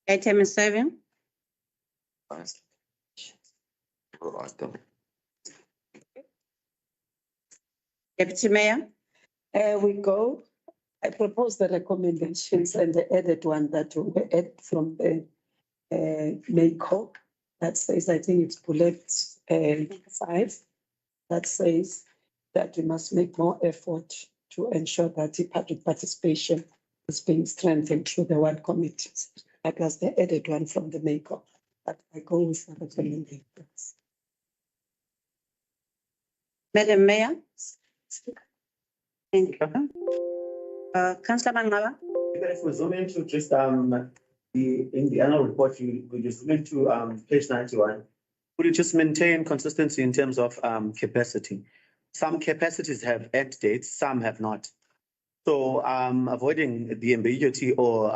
Item 7. Deputy Mayor. We go. I propose the recommendations and the added one that we add from the NACO. That says, I think it's bullet 5. That says that we must make more effort to ensure that the public participation is being strengthened through the ward committees. That was the added one from the NACO. But I go with the recommendations. Madam Mayor. Thank you. Councillor Mangaba. If we zoom into just in the annual report, we just zoom into page 91. Would you just maintain consistency in terms of capacity? Some capacities have end dates, some have not. So avoiding the ambiguity or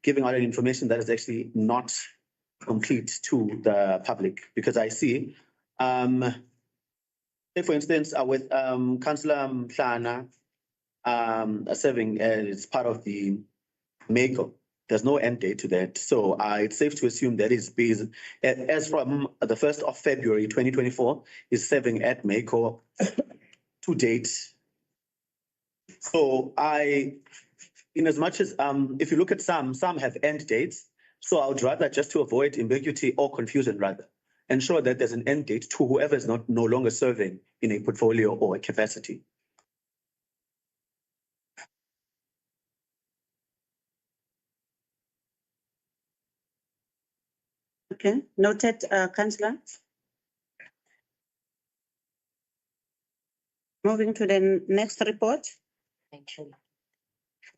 giving out information that is actually not complete to the public, because I see, say for instance, with Councillor Mhlana serving as part of the MACO, there's no end date to that. So it's safe to assume that is based, as from the 1st of February 2024, is serving at MACO to date. So in as much as, if you look at some have end dates, so I would rather, just to avoid ambiguity or confusion rather, ensure that there's an end date to whoever is no longer serving in a portfolio or a capacity. Okay, noted, Councillor. Moving to the next report. Thank you.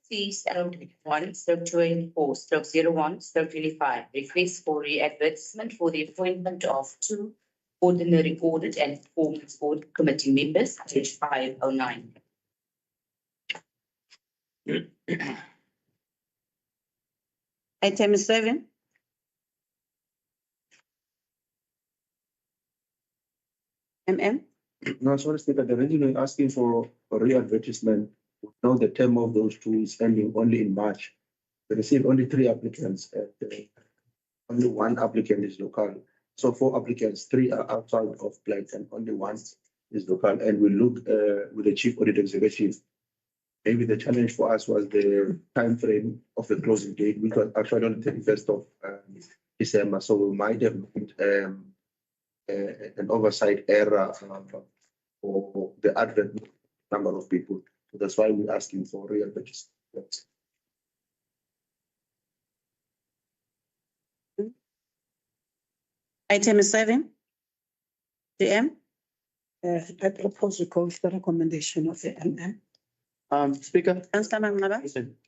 C/1/24/01/25 request for re-advertisement for the appointment of 2 ordinary audit and performance board committee members, page 509. Item 7. No, sorry, Speaker, the reason we're asking for a re-advertisement, now the term of those 2 is ending only in March. We received only 3 applicants, only 1 applicant is local. So 4 applicants, 3 are outside of Plettenberg and only 1 is local. And we look with the chief audit executive. Maybe the challenge for us was the time frame of the closing date, which was actually on the 31st of December. So we might have an oversight error for the advert number of people. So that's why we're asking for re-advertisement. Item 7. DM. I propose we go with the recommendation of the MM. Speaker, Councillor Mangaba.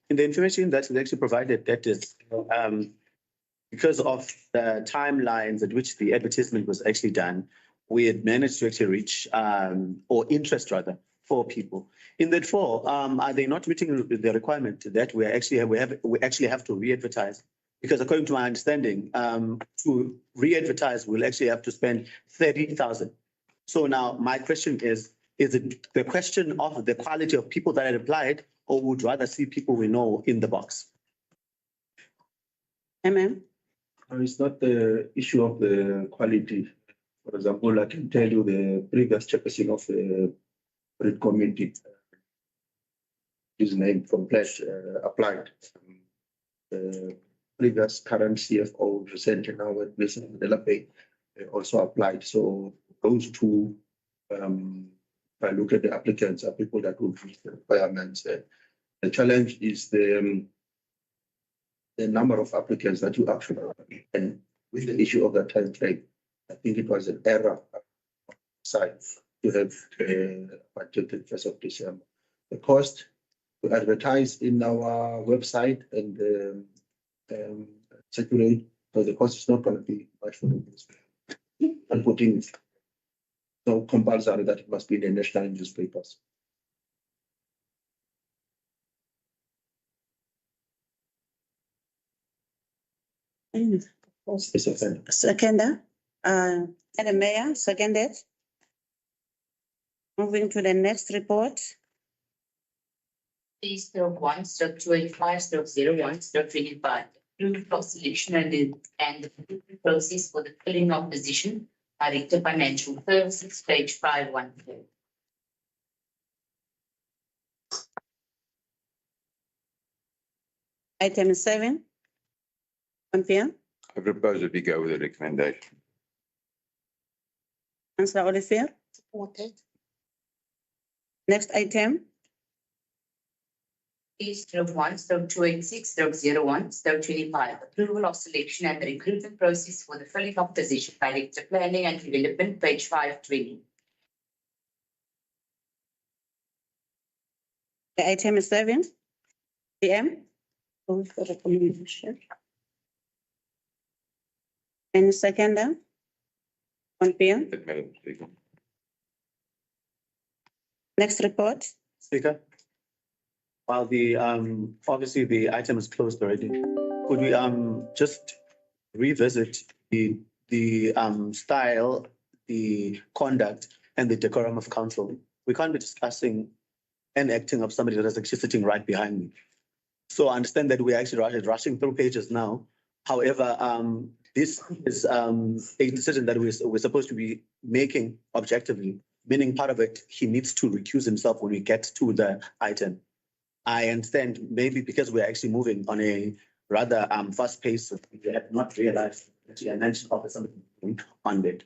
in the information that is actually provided, that is because of the timelines at which the advertisement was actually done, we had managed to actually reach or interest rather 4 people. In that 4, are they not meeting the requirement that we actually have to re-advertise? Because according to my understanding, to re-advertise, we'll actually have to spend 30,000. So now my question is it the question of the quality of people that had applied, or would rather see people we know in the box? It's not the issue of the quality. For example, I can tell you the previous chairperson of the audit committee, his name from Pledge applied. The previous current CFO recently now at Municipal Offices also applied. So those 2, if I look at the applicants, are people that will meet the requirements. The challenge is the number of applicants that you actually have. And with the issue of the time frame, I think it was an error side to have budgeted 1st of December. The cost to advertise in our website and circulate, so the cost is not going to be much for the and putting so compulsory that it must be in the national newspapers. Seconder. Madam Mayor, seconded. Moving to the next report. C/1/25/01/25 approve of selection and the recruitment process for the filling of position, Director Financial Services, page 514. Item 7. Confirm. I propose that we go with the recommendation. Councillor Olivier. Supported. Next item. P/1/286/01/25, approval of selection and the recruitment process for the filling of position, Director Planning and Development, page 520. Item 7. PM. Move the recommendation. Any seconder? On PM. Madam Speaker. Next report. Speaker. While the, obviously the item is closed already, could we, just revisit the style, the conduct and the decorum of council? We can't be discussing and acting of somebody that is actually sitting right behind me. So I understand that we're actually rushing through pages now. However, this is a decision that we're supposed to be making objectively, meaning part of it, he needs to recuse himself when we get to the item. I understand maybe because we're actually moving on a rather fast pace, we have not realized that I mentioned of something on it.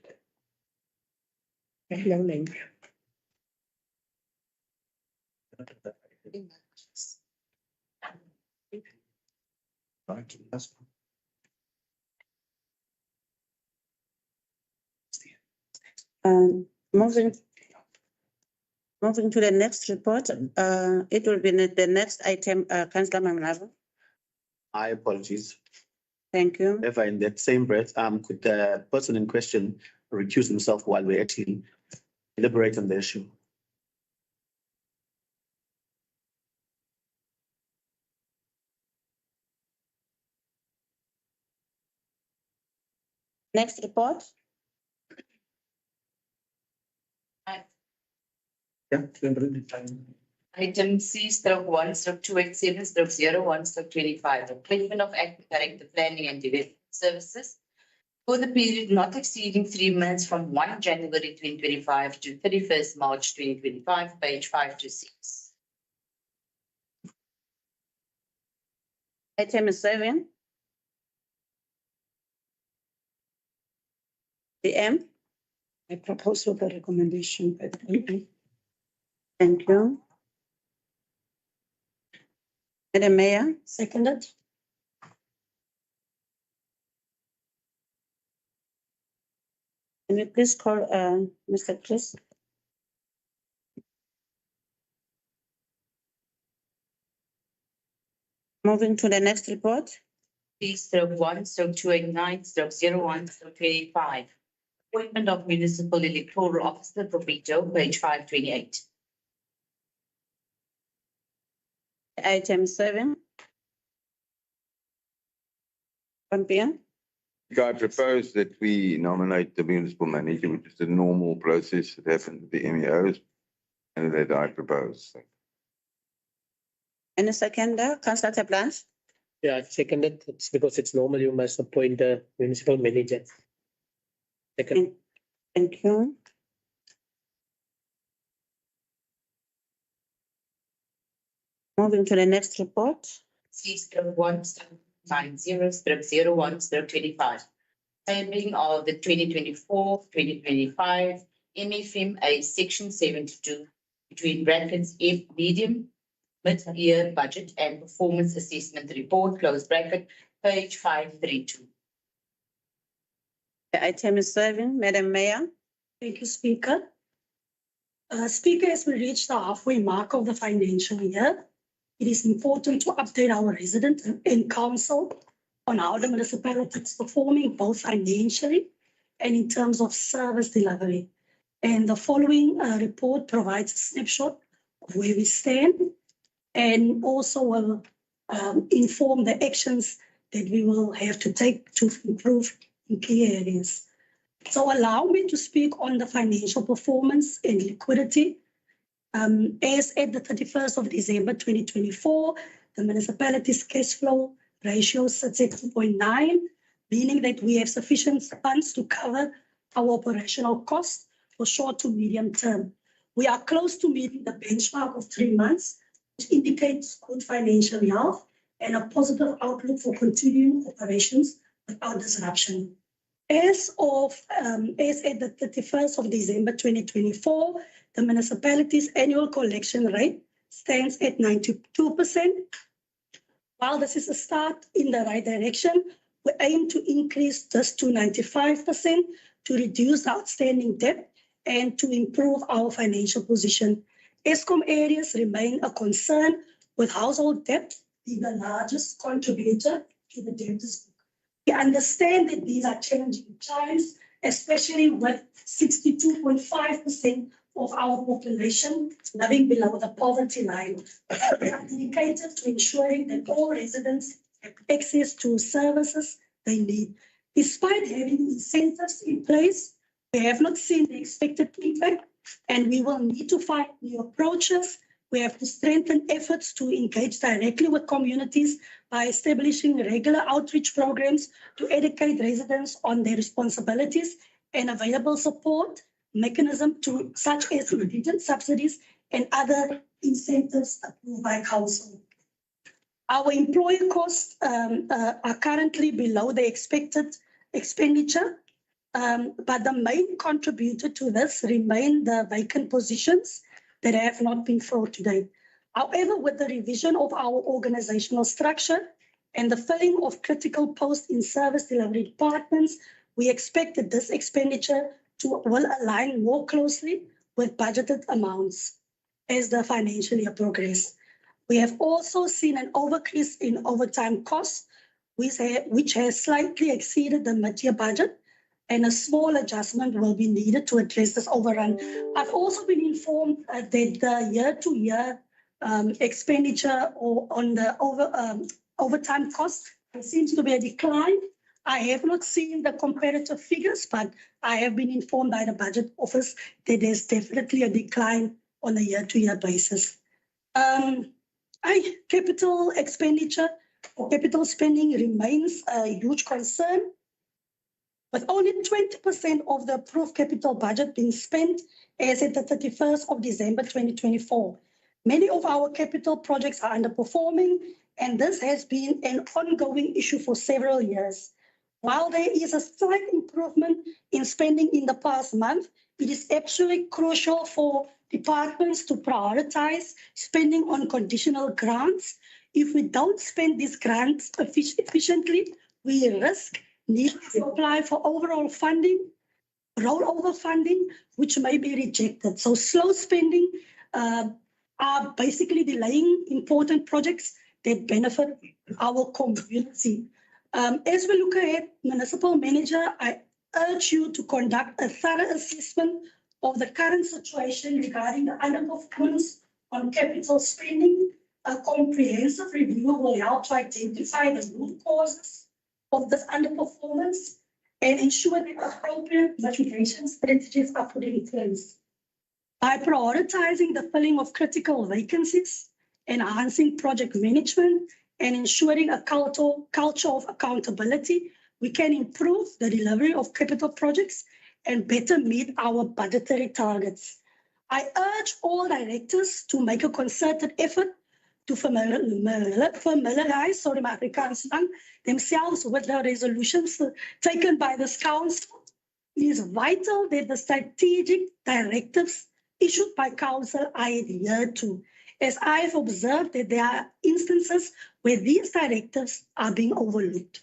Moving to the next report, it will be the next item, Councillor Mamlava. My apologies. Thank you. However, in that same breath, could the person in question recuse himself while we actually deliberate on the issue? Next report. Yeah. Item C/1/287/01/25, appointment of acting Director Planning and Development Services for the period not exceeding 3 months from 1 January 2025 to 31st March 2025, page 526. Item 7. PM. I propose with the recommendation by the committee. Thank you. Madam Mayor. Seconded. Can you please call Mr. Chris? Moving to the next report. P/1/289/01/25, appointment of Municipal Electoral Officer for Bitou, page 528. Item 7. On PM. I propose that we nominate the municipal manager, which is the normal process that happens with the MEOs, and that I propose. Any seconder? Councillor Tablanche. Yeah, seconded. It's because it's normal. You must appoint the municipal manager. Second. Thank you. Moving to the next report. C/1/90/01/25, tabling of the 2024-2025 MFMA Section 72 between brackets F medium mid-year budget and performance assessment report, close bracket, page 532. Item 7. Madam Mayor. Thank you, Speaker. Speaker, as we reach the halfway mark of the financial year, it is important to update our residents and council on how the municipality is performing both financially and in terms of service delivery. And the following report provides a snapshot of where we stand and also will inform the actions that we will have to take to improve in key areas. So allow me to speak on the financial performance and liquidity. As at the 31st of December 2024, the municipality's cash flow ratio sits at 2.9, meaning that we have sufficient funds to cover our operational costs for short to medium term. We are close to meeting the benchmark of 3 months, which indicates good financial health and a positive outlook for continuing operations without disruption. As at the 31st of December 2024, the municipality's annual collection rate stands at 92%. While this is a start in the right direction, we aim to increase this to 95% to reduce the outstanding debt and to improve our financial position. Eskom areas remain a concern, with household debt being the largest contributor to the debtors book. We understand that these are challenging times, especially with 62.5% of our population living below the poverty line. We are dedicated to ensuring that all residents have access to services they need. Despite having incentives in place, we have not seen the expected impact, and we will need to find new approaches. We have to strengthen efforts to engage directly with communities by establishing regular outreach programs to educate residents on their responsibilities and available support mechanism to such as indigent subsidies and other incentives approved by council. Our employee costs are currently below the expected expenditure, but the main contributor to this remain the vacant positions that have not been filled to date. However, with the revision of our organizational structure and the filling of critical posts in service delivery departments, we expect that this expenditure will align more closely with budgeted amounts as the financial year progresses. We have also seen an increase in overtime costs, which has slightly exceeded the mid-year budget, and a small adjustment will be needed to address this overrun. I've also been informed that the year-to-year expenditure on the overtime costs, there seems to be a decline. I have not seen the comparative figures, but I have been informed by the budget office that there's definitely a decline on a year-to-year basis. Capital expenditure or capital spending remains a huge concern, with only 20% of the approved capital budget being spent as at the 31st of December 2024. Many of our capital projects are underperforming, and this has been an ongoing issue for several years. While there is a slight improvement in spending in the past month, it is absolutely crucial for departments to prioritize spending on conditional grants. If we don't spend these grants efficiently, we risk needing to apply for overall funding, rollover funding, which may be rejected. So slow spending are basically delaying important projects that benefit our community. As we look ahead, Municipal Manager, I urge you to conduct a thorough assessment of the current situation regarding the underperformance on capital spending. A comprehensive review will help to identify the root causes of this underperformance and ensure that appropriate mitigation strategies are put in place. By prioritizing the filling of critical vacancies, enhancing project management, and ensuring a culture of accountability, we can improve the delivery of capital projects and better meet our budgetary targets. I urge all directors to make a concerted effort to familiarize themselves with the resolutions taken by this council. It is vital that the strategic directives issued by council are adhered to, as I have observed that there are instances where these directives are being overlooked.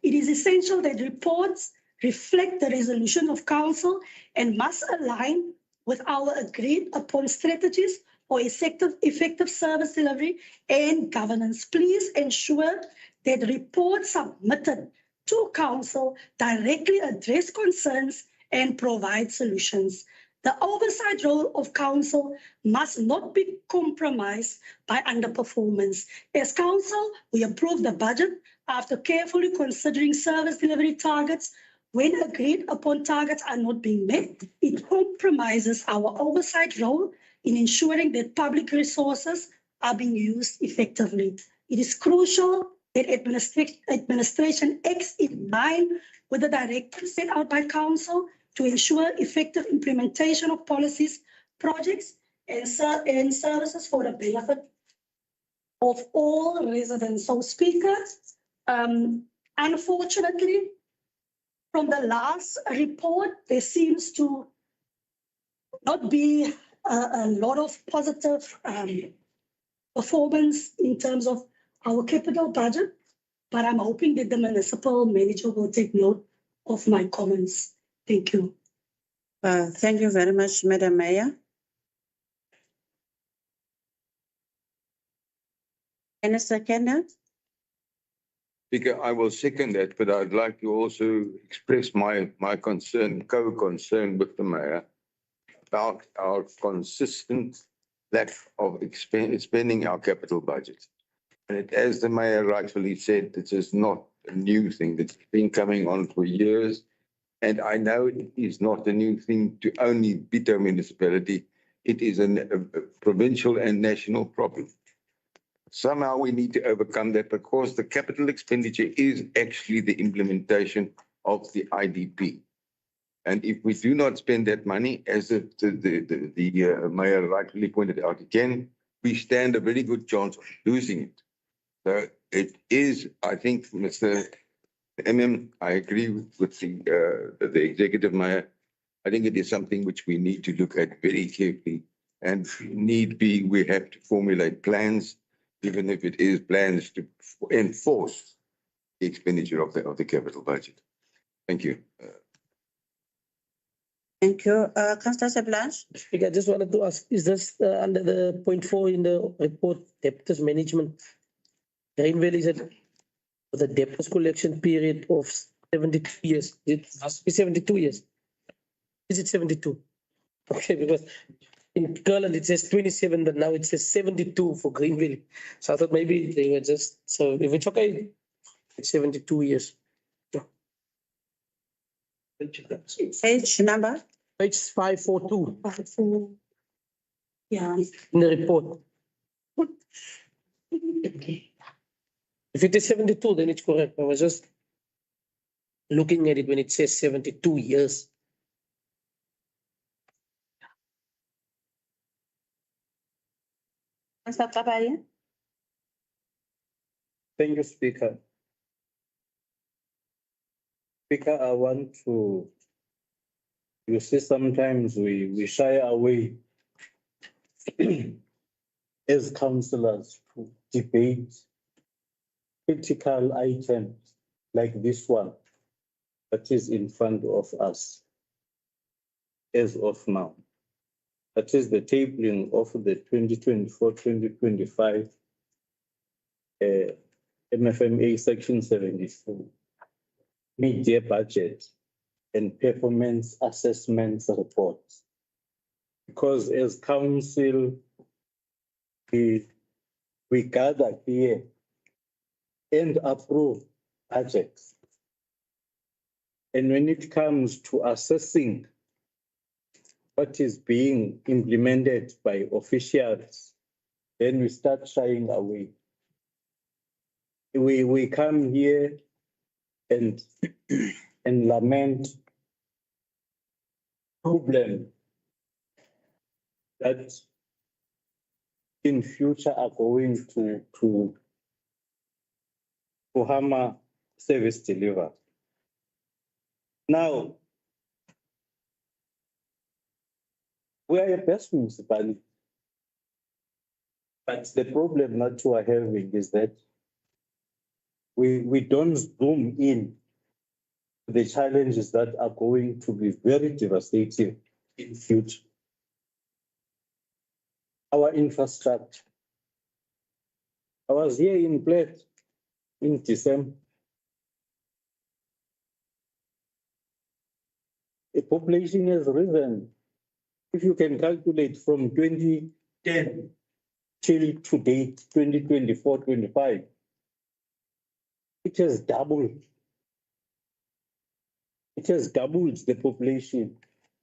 It is essential that reports reflect the resolution of council and must align with our agreed upon strategies for effective service delivery and governance. Please ensure that reports submitted to council directly address concerns and provide solutions. The oversight role of council must not be compromised by underperformance. As council, we approve the budget after carefully considering service delivery targets. When agreed upon targets are not being met, it compromises our oversight role in ensuring that public resources are being used effectively. It is crucial that that administration acts in line with the directives set out by council to ensure effective implementation of policies, projects, and services for the benefit of all residents. So Speaker, unfortunately, from the last report, there seems to not be a lot of positive performance in terms of our capital budget, but I'm hoping that the municipal manager will take note of my comments. Thank you. Thank you very much, Madam Mayor. Any seconder? Speaker, I will second that, but I'd like to also express my concern, co-concern with the mayor about our consistent lack of spending our capital budget. And as the mayor rightfully said, this is not a new thing. That's been coming on for years. And I know it is not a new thing to only Bitou municipality. It is a provincial and national problem. Somehow we need to overcome that because the capital expenditure is actually the implementation of the IDP. And if we do not spend that money, as the mayor rightly pointed out again, we stand a very good chance of losing it. So it is, I think, Mr. I agree with the executive mayor. I think it is something which we need to look at very carefully. And need be, we have to formulate plans, even if it is plans to enforce the expenditure of the capital budget. Thank you. Thank you. Councillor Blanche? Speaker, I just wanted to ask, is this under the point 4 in the report, debtors management? Greenville is at the debtors collection period of 72 years. It must be 72 years. Is it 72? Okay, because in Kirkland it says 27, but now it says 72 for Greenville. So I thought maybe they were just, so if it's okay, it's 72 years. Page number? Page 542 Yeah. in the report. If it is 72, then it's correct. I was just looking at it when it says 72 years. Councillor Kabaye? Thank you, Speaker. Speaker, I want to, you see, sometimes we shy away as councillors to debate critical items like this one that is in front of us as of now. That is the tabling of the 2024-2025 MFMA Section 74 mid-year budget and performance assessments reports. Because as council, we gather here and approve budgets. And when it comes to assessing what is being implemented by officials, then we start shying away. We come here and lament problem that in future are going to hammer service delivery. Now, we are a best municipality, but the problem that we are having is that we don't zoom in the challenges that are going to be very devastating in future. Our infrastructure. I was here in Plettenberg in December. The population has risen. If you can calculate from 2010 till to date, 2024-25, it has doubled. It has doubled the population,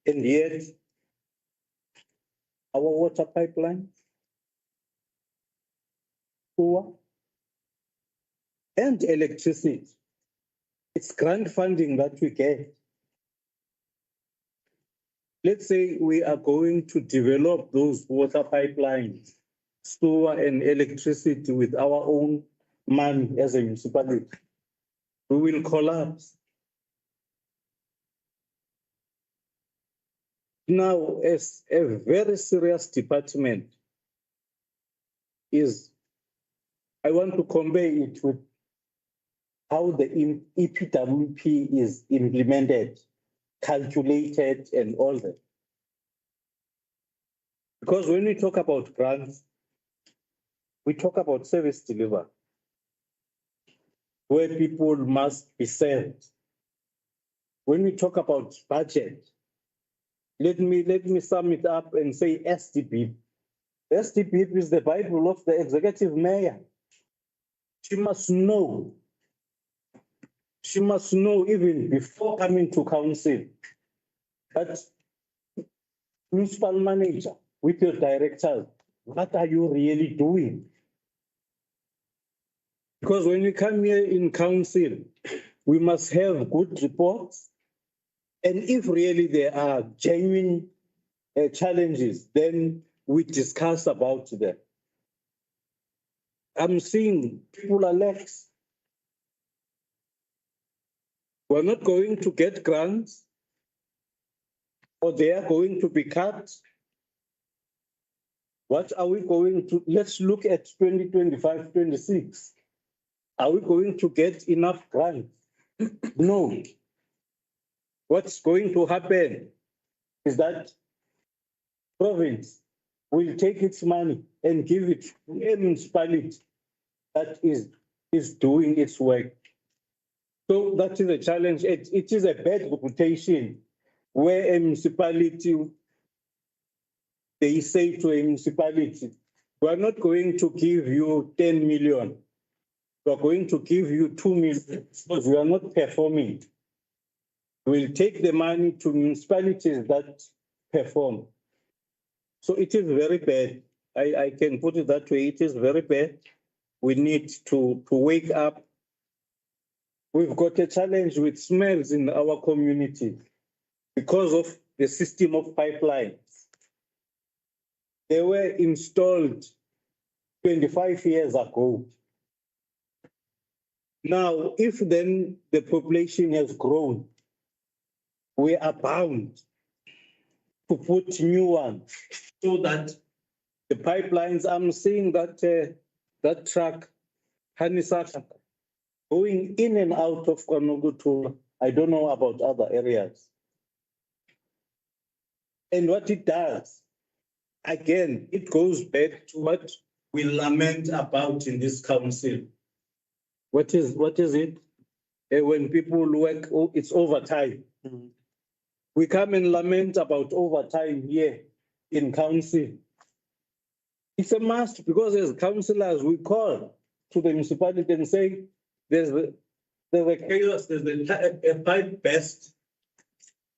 and yet our water pipeline, poor, and electricity. It's grant funding that we get. Let's say we are going to develop those water pipelines, sewer and electricity with our own money as a municipality. We will collapse. Now, as a very serious department is, I want to compare it with how the EPWP is implemented, calculated and all that. Because when we talk about grants, we talk about service delivery, where people must be served. When we talk about budget, let me sum it up and say SDP. SDP is the Bible of the executive mayor. She must know even before coming to council that municipal manager with your directors, what are you really doing? Because when we come here in council, we must have good reports. And if really there are genuine challenges, then we discuss about them. I'm seeing people are lax. We're not going to get grants, or they are going to be cut. What are we going to, let's look at 2025-26. Are we going to get enough grants? No. What's going to happen is that province will take its money and give it to a municipality that is doing its work. So that is a challenge. It is a bad reputation where a municipality, they say to a municipality, we are not going to give you 10 million. We are going to give you 2 million because we are not performing. We'll take the money to municipalities that perform. So it is very bad. I can put it that way. It is very bad. We need to wake up. We've got a challenge with smells in our community because of the system of pipelines. They were installed 25 years ago. Now, if then the population has grown, we are bound to put new ones so that the pipelines, I'm seeing that that truck, Hanisaka, going in and out of Kwanugutu. I don't know about other areas. And what it does, again, it goes back to what we lament about in this council. What is it? When people work, it's overtime. Mm-hmm. We come and lament about overtime here in council. It's a must because as councillors, we call to the municipality and say, there's a chaos, there's a pipe burst.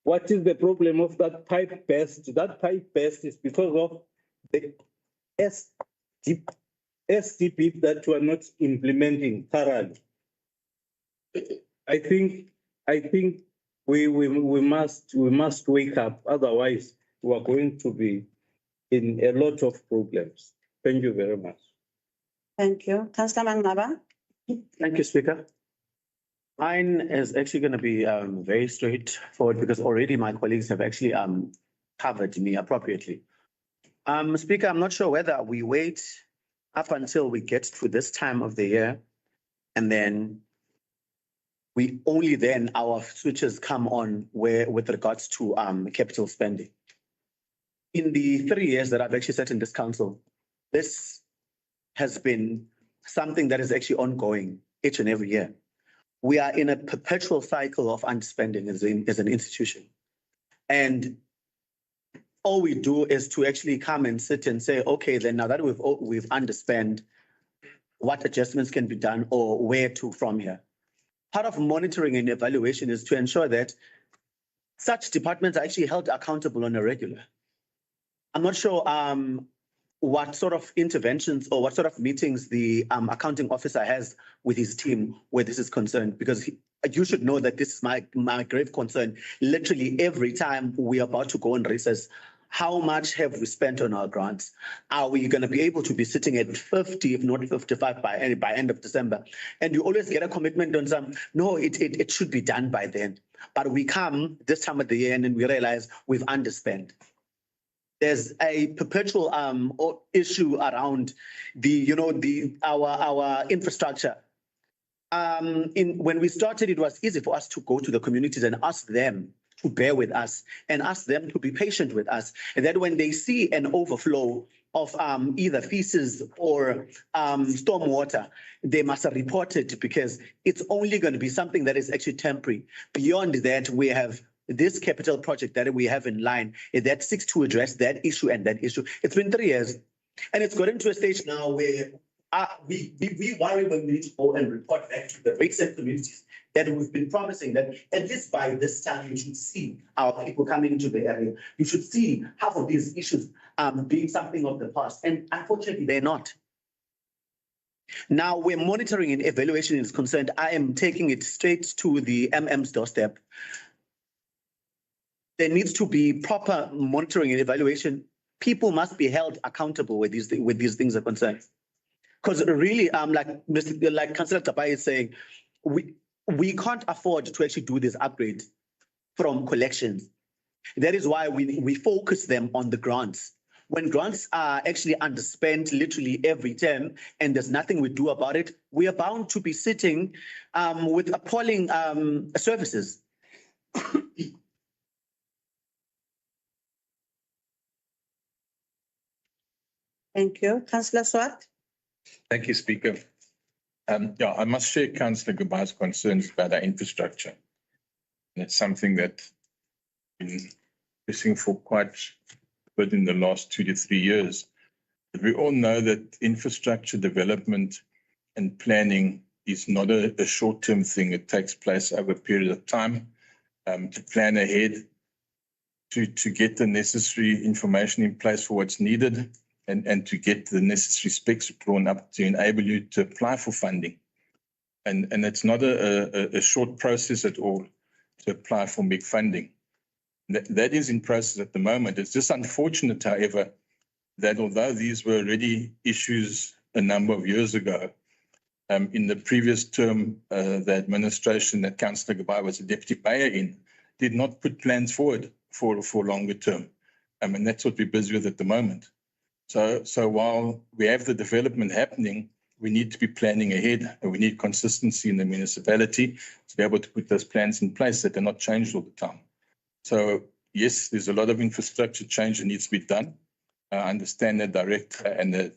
What is the problem of that pipe burst? That pipe burst is because of the SDP that we are not implementing thoroughly. I think we must wake up, otherwise we are going to be in a lot of problems. Thank you very much. Thank you. Councillor Mangaba. Thank you, Speaker. Mine is actually going to be very straightforward because already my colleagues have actually covered me appropriately. Speaker, I'm not sure whether we wait up until we get to this time of the year and then we only then our switches come on with regards to capital spending. In the 3 years that I've actually sat in this council, this has been something that is actually ongoing each and every year. We are in a perpetual cycle of underspending as an institution. And all we do is to actually come and sit and say, okay, then now that we've underspent, what adjustments can be done or where to from here. Part of monitoring and evaluation is to ensure that such departments are actually held accountable on a regular. I'm not sure what sort of interventions or what sort of meetings the accounting officer has with his team where this is concerned, because you should know that this is my grave concern. Literally every time we are about to go on recess, how much have we spent on our grants? Are we going to be able to be sitting at 50, if not 55 by end of December? And you always get a commitment on some, no, it should be done by then. But we come this time of the year and then we realize we've underspent. There's a perpetual issue around our infrastructure. When we started, it was easy for us to go to the communities and ask them to bear with us and ask them to be patient with us. And that when they see an overflow of either feces or stormwater, they must report it, because it's only going to be something that is actually temporary. Beyond that, we have this capital project that we have in line that seeks to address that issue and that issue. It's been 3 years, and it's gotten to a stage now where we worry when we need to go and report back to the recent communities that we've been promising that at least by this time you should see our people coming into the area. You should see half of these issues being something of the past, and unfortunately they're not. Now, where monitoring and evaluation is concerned, I am taking it straight to the MM's doorstep. There needs to be proper monitoring and evaluation. People must be held accountable with these things are concerned. Because really, like Councillor Tapai is saying, we can't afford to actually do this upgrade from collections. That is why we focus them on the grants. When grants are actually underspent literally every term and there's nothing we do about it, we are bound to be sitting with appalling services. Thank you. Councillor Swart. Thank you, Speaker. Yeah, I must share Councillor Gubai's concerns about our infrastructure. And it's something that we've been pushing for quite a bit in the last 2 to 3 years. But we all know that infrastructure development and planning is not a short-term thing. It takes place over a period of time to plan ahead, to get the necessary information in place for what's needed, and to get the necessary specs drawn up to enable you to apply for funding. And it's not a short process at all to apply for big funding. That is in process at the moment. It's just unfortunate, however, that although these were already issues a number of years ago, in the previous term, the administration that Councillor Gubai was a deputy mayor in did not put plans forward for longer term. And that's what we're busy with at the moment. So while we have the development happening, we need to be planning ahead, and we need consistency in the municipality to be able to put those plans in place that are not changed all the time. So yes, there's a lot of infrastructure change that needs to be done. I understand the director and the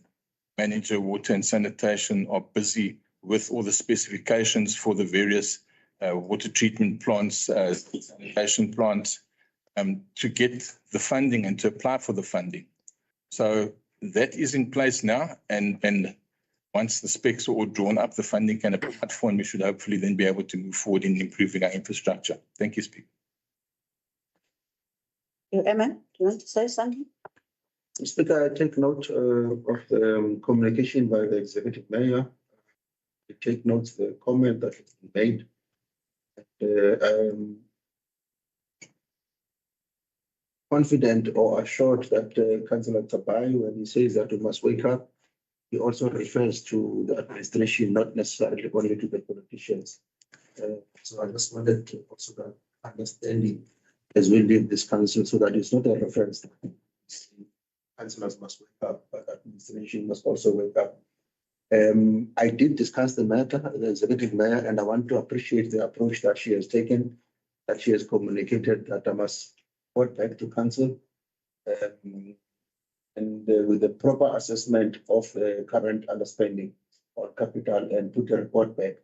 manager of water and sanitation are busy with all the specifications for the various water treatment plants, sanitation plants, to get the funding and to apply for the funding. So that is in place now, and once the specs are all drawn up, the funding can apply for, and we should hopefully then be able to move forward in improving our infrastructure. Thank you, Speaker. Emma, do you want to say something? Speaker, I take note of the communication by the executive mayor. I take note of the comment that has been made. I'm confident or assured that Councillor Tapai, when he says that we must wake up, he also refers to the administration, not necessarily only to the politicians. So I just wanted to also that understanding as we leave this council, so that it's not a reference that councillors must wake up, but administration must also wake up. I did discuss the matter with the executive mayor, and I want to appreciate the approach that she has taken, that she has communicated that I must report back to council. And with the proper assessment of the current underspending on capital and put a report back.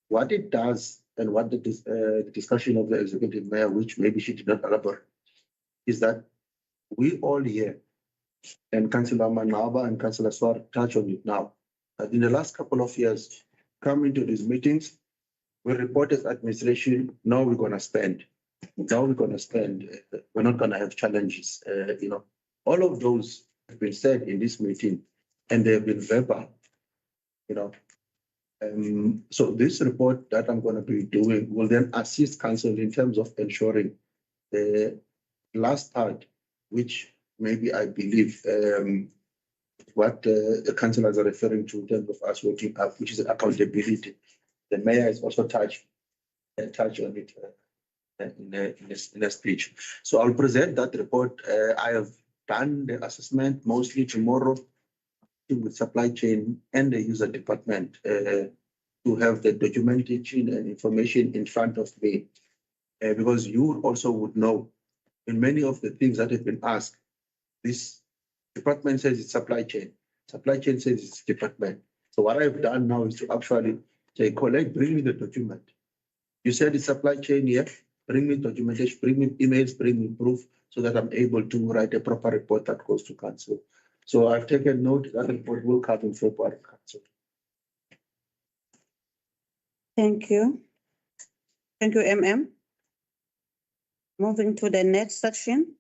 What it does and what the discussion of the executive mayor, which maybe she did not elaborate, is that we all here, and Councillor Manaba and Councillor Swar touch on it now, that in the last couple of years, come into these meetings, we report as administration, now we're going to spend. Now we're going to spend. We're not going to have challenges. All of those have been said in this meeting, and they have been verbal, you know. So this report that I'm going to be doing will then assist council in terms of ensuring the last part, which maybe I believe what the councillors are referring to in terms of us working up, which is accountability. The mayor is also touch on it in a speech. So I'll present that report. I have done the assessment mostly tomorrow with supply chain and the user department to have the documentation and information in front of me. Because you also would know in many of the things that have been asked, this department says it's supply chain says it's department. So what I've done now is to actually say, collect, bring me the document. You said it's supply chain, yeah? Bring me documentation, bring me emails, bring me proof so that I'm able to write a proper report that goes to council. So I've taken note that report will come in February, council. Thank you. Thank you, MM. Moving to the next section.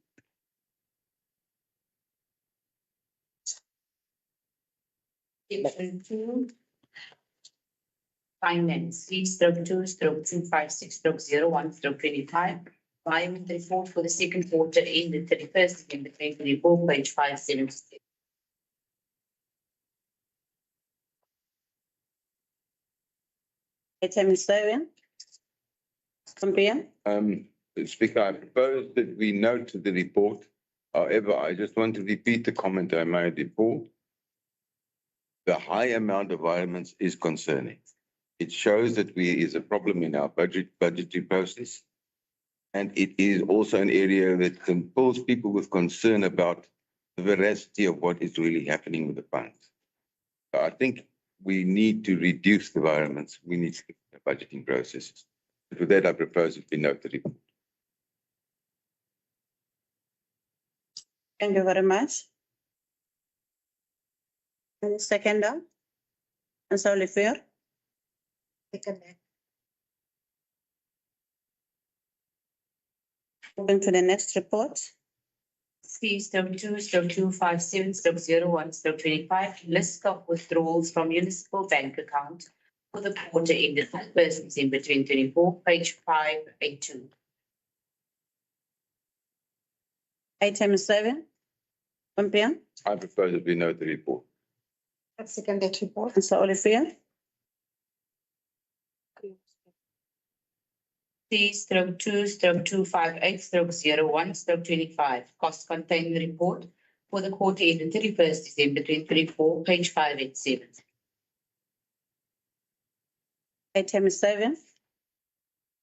Section 2. Finance, 3/2/256/01/25. Environment report for the second quarter ended 31st December 2024, page 576. Item 7. Compare. Speaker, I propose that we note the report. However, I just want to repeat the comment I made before. The high amount of violence is concerning. It shows that there is a problem in our budgetary process. And it is also an area that compels people with concern about the veracity of what is really happening with the funds. So I think we need to reduce the violence. We need to fix the budgeting processes. With that, I propose that we note the report. Thank you very much. And seconder. And so Olivier. Moving to the next report. 3/2/257/01/25, list of withdrawals from municipal bank account for the quarter ended 1st December 2024, page 582. Item 7. Compare. I propose that we note the report. I second that report. And so Olivier. 3/2/258/01/25, cost containment report for the quarter ended 31st December 2024, page 587. Item 7.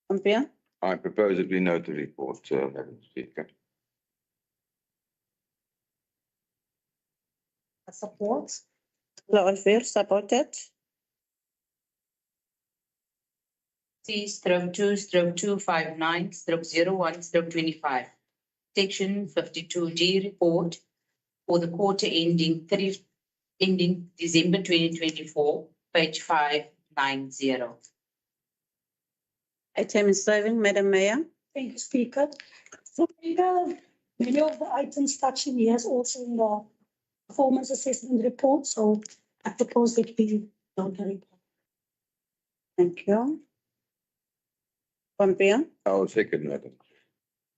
Compare. I propose that we note the report, Madam Speaker. Support. Olivier, supported. 3/2/259/01/25, section 52D report for the quarter ending December 2024, page 590. Item 7, Madam Mayor. Thank you, Speaker. So, Speaker, many of the items touched in here is also in the performance assessment report, so I propose that we note the report. Thank you. Compare. I will second, Madam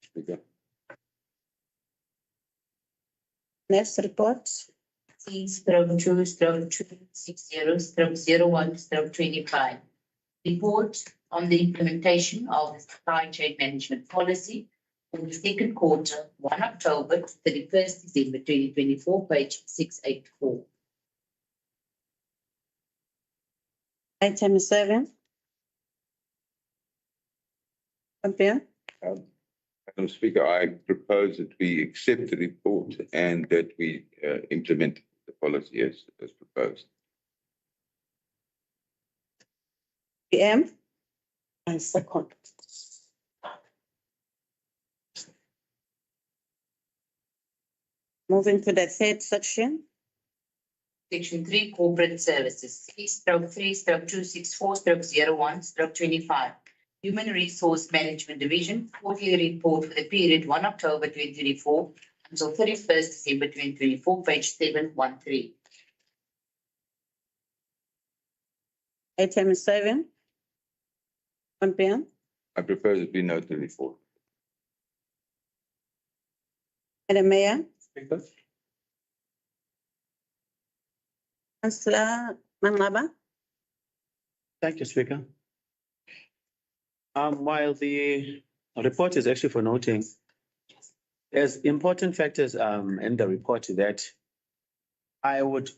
Speaker. Next report. 3/2/260/01/25, report on the implementation of the supply chain management policy for the second quarter, 1 October to 31st December 2024, page 684. Item 7. Compare. Madam Speaker, I propose that we accept the report and that we implement the policy as proposed. PM. I second. Moving to the third section. Section 3, corporate services, 3/3/264/01/25. Human Resource Management Division, quarterly report for the period 1 October 2024 until 31st December 2024, page 713. Item 7. Madam, I propose it be noted before. Madam Mayor, Speaker. Councillor Manglaba. Thank you, Speaker. While the report is actually for noting, there's important factors in the report that I would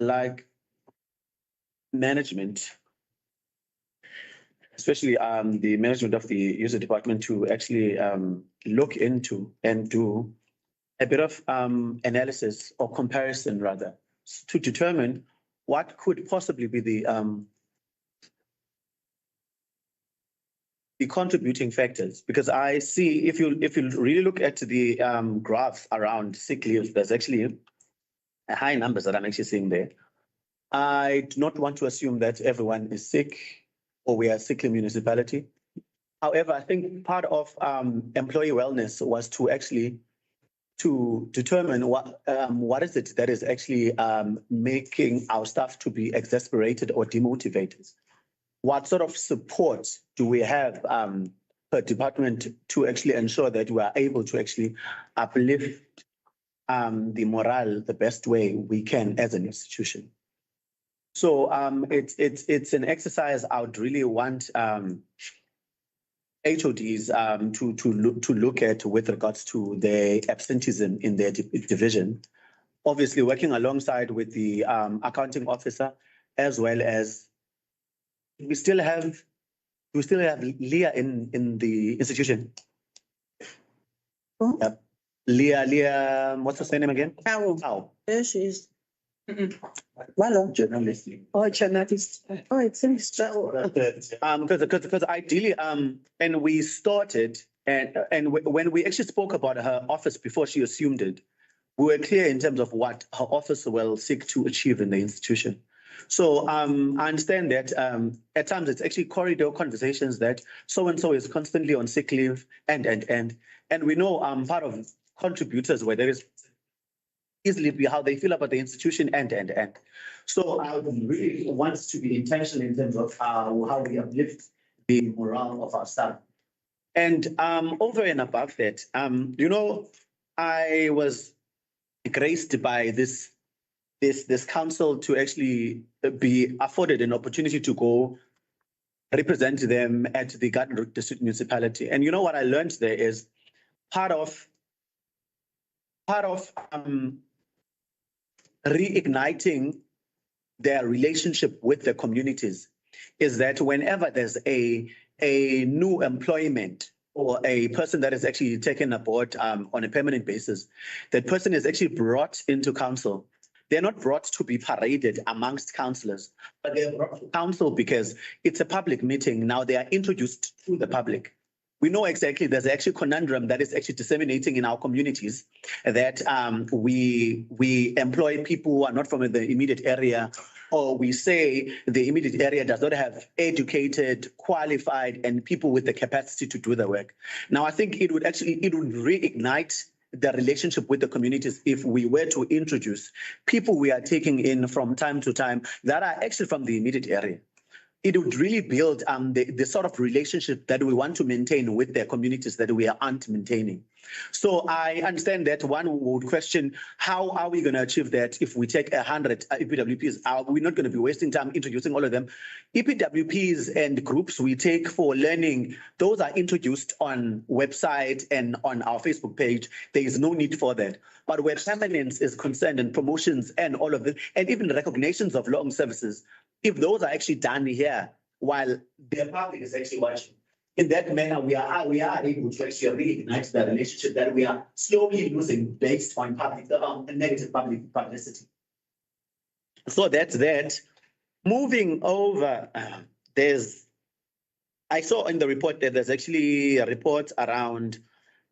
like management, especially the management of the user department, to actually look into and do a bit of analysis or comparison rather, to determine what could possibly be the contributing factors. Because I see, if you really look at the graph around sick leave, there's actually a high numbers that I'm actually seeing there. I do not want to assume that everyone is sick or we are a sickly municipality. However, I think part of employee wellness was to actually to determine what is it that is actually making our staff to be exasperated or demotivated. What sort of support do we have per department to actually ensure that we are able to actually uplift the morale the best way we can as an institution? So it's an exercise I would really want HODs to look at with regards to the absenteeism in their division. Obviously, working alongside with the accounting officer, as well as we still have Leah in the institution. Oh. Yep. Leah, what's her surname again? How? There she is. Well, Journalist. Oh, journalist. oh, it seems so. Because ideally, and we started, and when we actually spoke about her office before she assumed it, we were clear in terms of what her office will seek to achieve in the institution. So I understand that at times it's actually corridor conversations that so and so is constantly on sick leave, and we know part of contributors where there is easily be how they feel about the institution and. So I would really want to be intentional in terms of how we uplift the morale of our staff. And over and above that, I was graced by this council to actually be afforded an opportunity to go represent them at the Garden District Municipality. And you know what I learned there is part of reigniting their relationship with the communities is that whenever there's a new employment or a person that is actually taken aboard on a permanent basis, that person is actually brought into council. They're not brought to be paraded amongst councillors, but they're brought to council because it's a public meeting. Now they are introduced to the public. We know exactly there's actually a conundrum that is actually disseminating in our communities that we employ people who are not from the immediate area, or we say the immediate area does not have educated, qualified, and people with the capacity to do the work. Now, I think it would reignite the relationship with the communities if we were to introduce people we are taking in from time to time that are actually from the immediate area. It would really build the sort of relationship that we want to maintain with their communities that we aren't maintaining. So I understand that one would question, how are we going to achieve that if we take 100 EPWPs? Are we not going to be wasting time introducing all of them? EPWPs and groups we take for learning, those are introduced on website and on our Facebook page. There is no need for that. But where permanence is concerned and promotions and all of it, and even recognitions of long services, if those are actually done here while the public is actually watching, in that manner, we are able to actually reignite the relationship that we are slowly losing based on negative public publicity. So that's that. Moving over, I saw in the report that there's actually a report around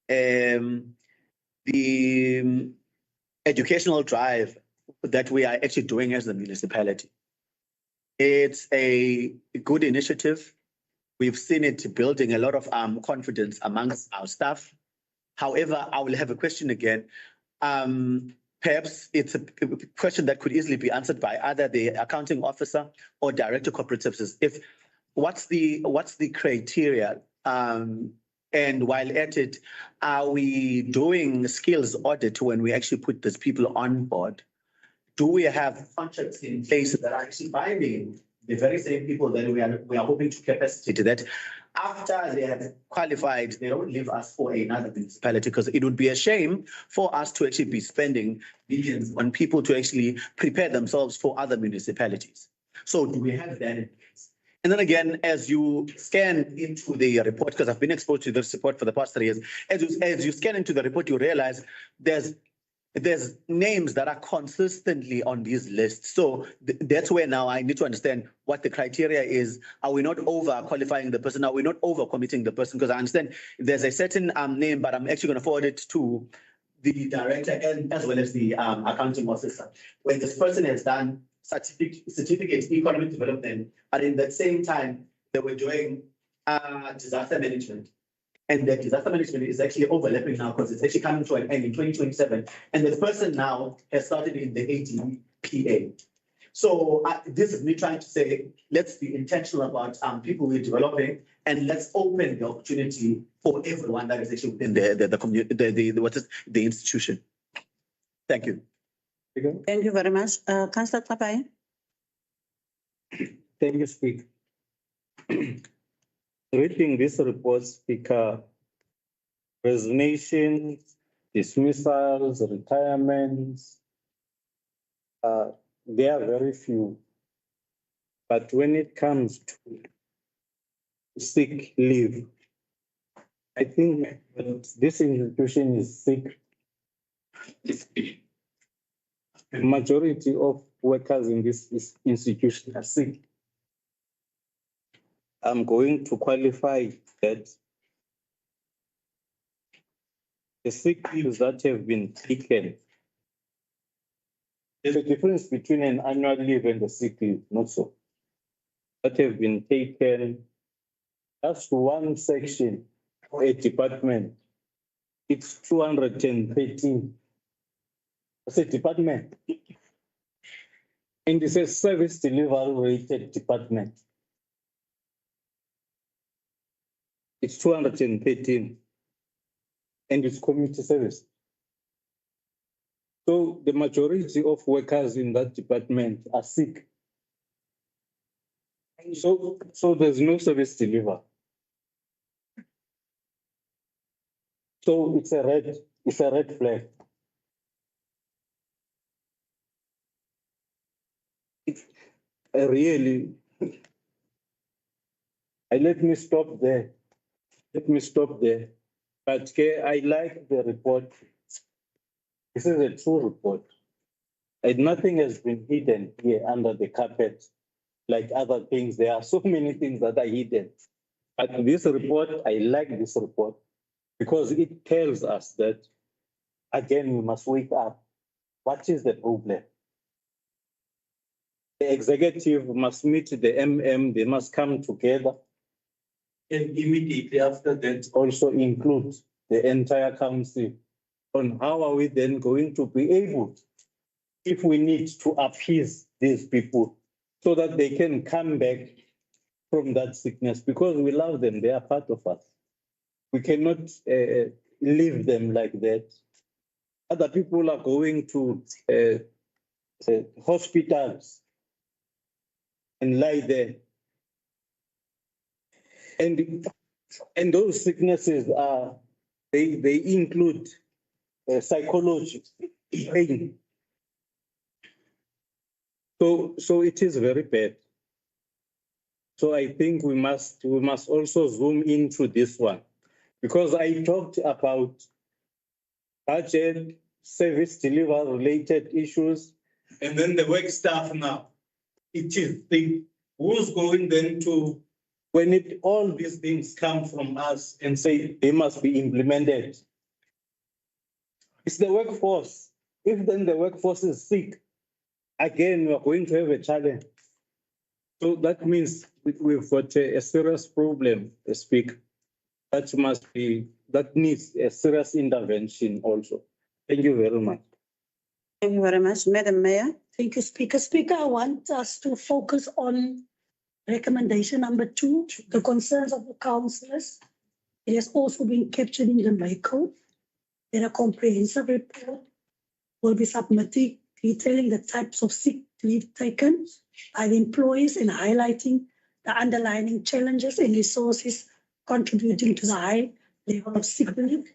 the educational drive that we are actually doing as a municipality. It's a good initiative. We've seen it building a lot of confidence amongst our staff. However, I will have a question again. Perhaps it's a question that could easily be answered by either the accounting officer or director of corporate services. What's the criteria? And while at it, are we doing skills audit when we actually put these people on board? Do we have contracts in place that are actually binding the very same people that we are hoping to capacitate, that after they have qualified, they don't leave us for another municipality? Because it would be a shame for us to actually be spending billions on people to actually prepare themselves for other municipalities. So do we have that in place? And then again, as you scan into the report, because I've been exposed to this report for the past 3 years, as you scan into the report, you realize there's names that are consistently on these lists. So that's where now I need to understand what the criteria is. Are we not over qualifying the person? Are we not over committing the person? Because I understand there's a certain name, but I'm actually going to forward it to the director and as well as the accounting officer. When this person has done certificate economic development, but in that same time, they were doing disaster management. And the disaster management is actually overlapping now because it's actually coming to an end in 2027. And the person now has started in the ADPA. So this is me trying to say, let's be intentional about people we're developing, and let's open the opportunity for everyone that is actually within the community, the institution. Thank you. Thank you very much. Councillor Kapai. Thank you, Speaker. Reading this report, Speaker, resignations, dismissals, retirements, there are very few. But when it comes to sick leave, I think this institution is sick. The majority of workers in this institution are sick. I'm going to qualify that the sick leaves that have been taken, there's a difference between an annual leave and a sick leave, not so. That have been taken, that's one section for a department. It's 213. That's a department. And it's a service delivery rated department. It's 213. And it's community service. So the majority of workers in that department are sick. So there's no service delivery. So it's a red flag. Really, let me stop there. But I like the report. This is a true report. And nothing has been hidden here under the carpet like other things. There are so many things that are hidden. But this report, I like this report because it tells us that, again, we must wake up. What is the problem? The executive must meet the MM, they must come together. And immediately after that, also include the entire council on how are we then going to be able, if we need to appease these people so that they can come back from that sickness, because we love them, they are part of us. We cannot leave them like that. Other people are going to hospitals and lie there. And those sicknesses are, they include psychology, pain. So it is very bad. So I think we must also zoom into this one, because I talked about budget, service delivery related issues, and then the work staff now. It is who's going then to, when all these things come from us and say they must be implemented. It's the workforce. If then the workforce is sick, again, we are going to have a challenge. So that means we've got a serious problem, Speaker. that needs a serious intervention also. Thank you very much. Thank you very much. Madam Mayor. Thank you, Speaker. Speaker, I want us to focus on recommendation number 2, the concerns of the councillors. It has also been captured in the May Code. Then a comprehensive report will be submitted detailing the types of sick leave taken by the employees and highlighting the underlying challenges and resources contributing to the high level of sick leave,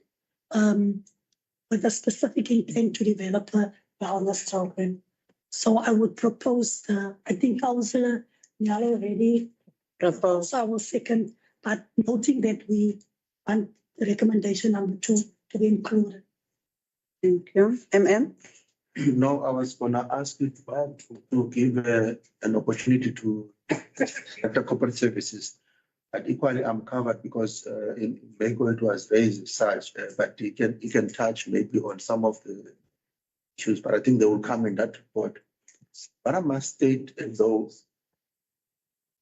with a specific intent to develop a wellness program. So I would propose, I think Councillor Nyale already proposed, I will second, but noting that we want the recommendation number 2 to be included. Thank you. MM. No, I was gonna ask you to give an opportunity to the corporate services. But equally, I'm covered because in Banco it was raised as such, but he can touch maybe on some of the issues, but I think they will come in that report. But I must state though,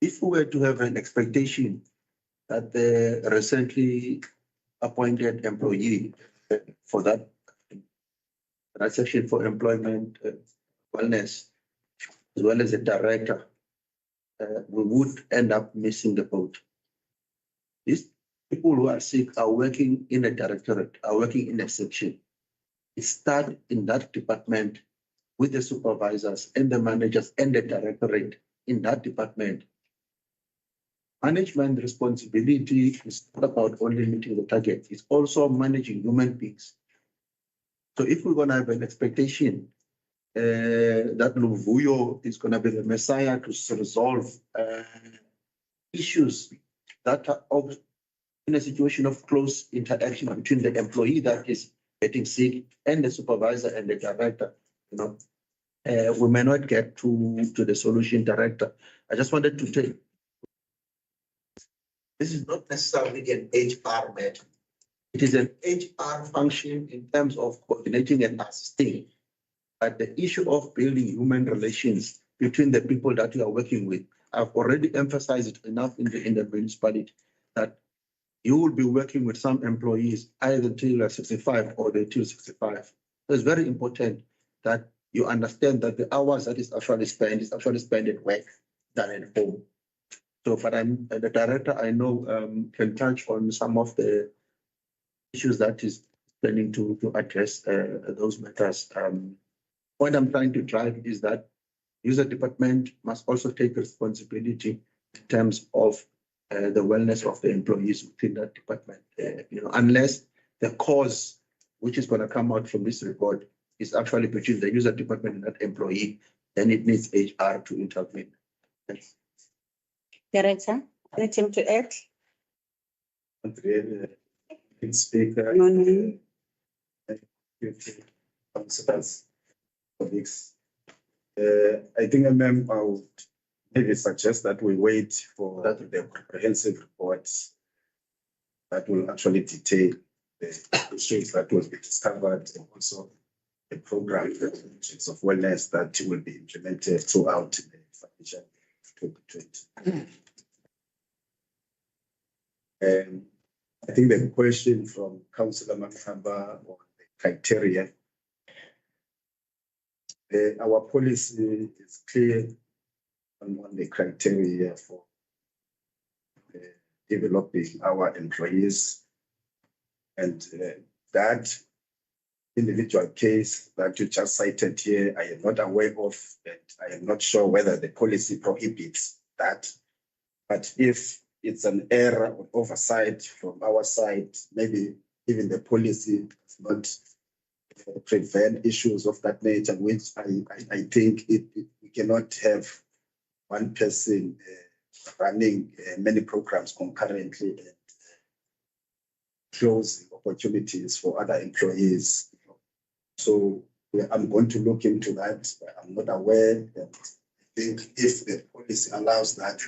if we were to have an expectation that the recently appointed employee for that section for employment wellness, as well as the director, we would end up missing the boat. These people who are sick are working in a directorate, are working in a section. It starts in that department with the supervisors and the managers and the directorate in that department. Management responsibility is not about only meeting the target, it's also managing human beings. So if we're going to have an expectation that Luvuyo is going to be the messiah to resolve issues that are in a situation of close interaction between the employee that is getting sick and the supervisor and the director, we may not get to the solution director. I just wanted to tell you, this is not necessarily an HR matter. It is an HR function in terms of coordinating and assisting. But the issue of building human relations between the people that you are working with, I've already emphasized it enough in the municipality that you will be working with some employees either till you are 65 or they till 65. So it's very important that you understand that the hours that is actually spent at work than at home. So, but the director I know can touch on some of the issues that is planning to address those matters. What I'm trying to drive is that user department must also take responsibility in terms of the wellness of the employees within that department. Unless the cause which is going to come out from this report is actually between the user department and that employee, then it needs HR to intervene. Thanks. Director, anything to add? Speaker, Morning. councillors, colleagues. I think, ma'am, I would maybe suggest that we wait for the comprehensive report that will actually detail the issues that will be discovered and also the program of wellness that will be implemented throughout the financial 2020. I think the question from Councillor Makamba on the criteria. Our policy is clear on the criteria for developing our employees, and that individual case that you just cited here, I am not aware of, and I am not sure whether the policy prohibits that. But if it's an error or oversight from our side, maybe even the policy does not prevent issues of that nature, which I think we cannot have one person running many programs concurrently and close opportunities for other employees. So I'm going to look into that. I'm not aware that I think if the policy allows that,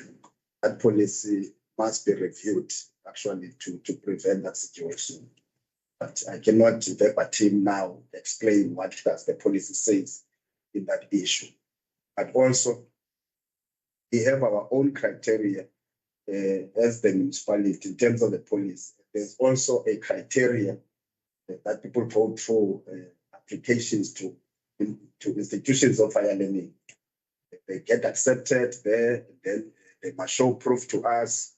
that policy must be reviewed actually to prevent that situation. But I cannot verbatim now explain what does the policy says in that issue. But also, we have our own criteria as the municipality in terms of the policy, there's also a criteria that people go through applications to institutions of higher learning. They get accepted there, then they must show proof to us.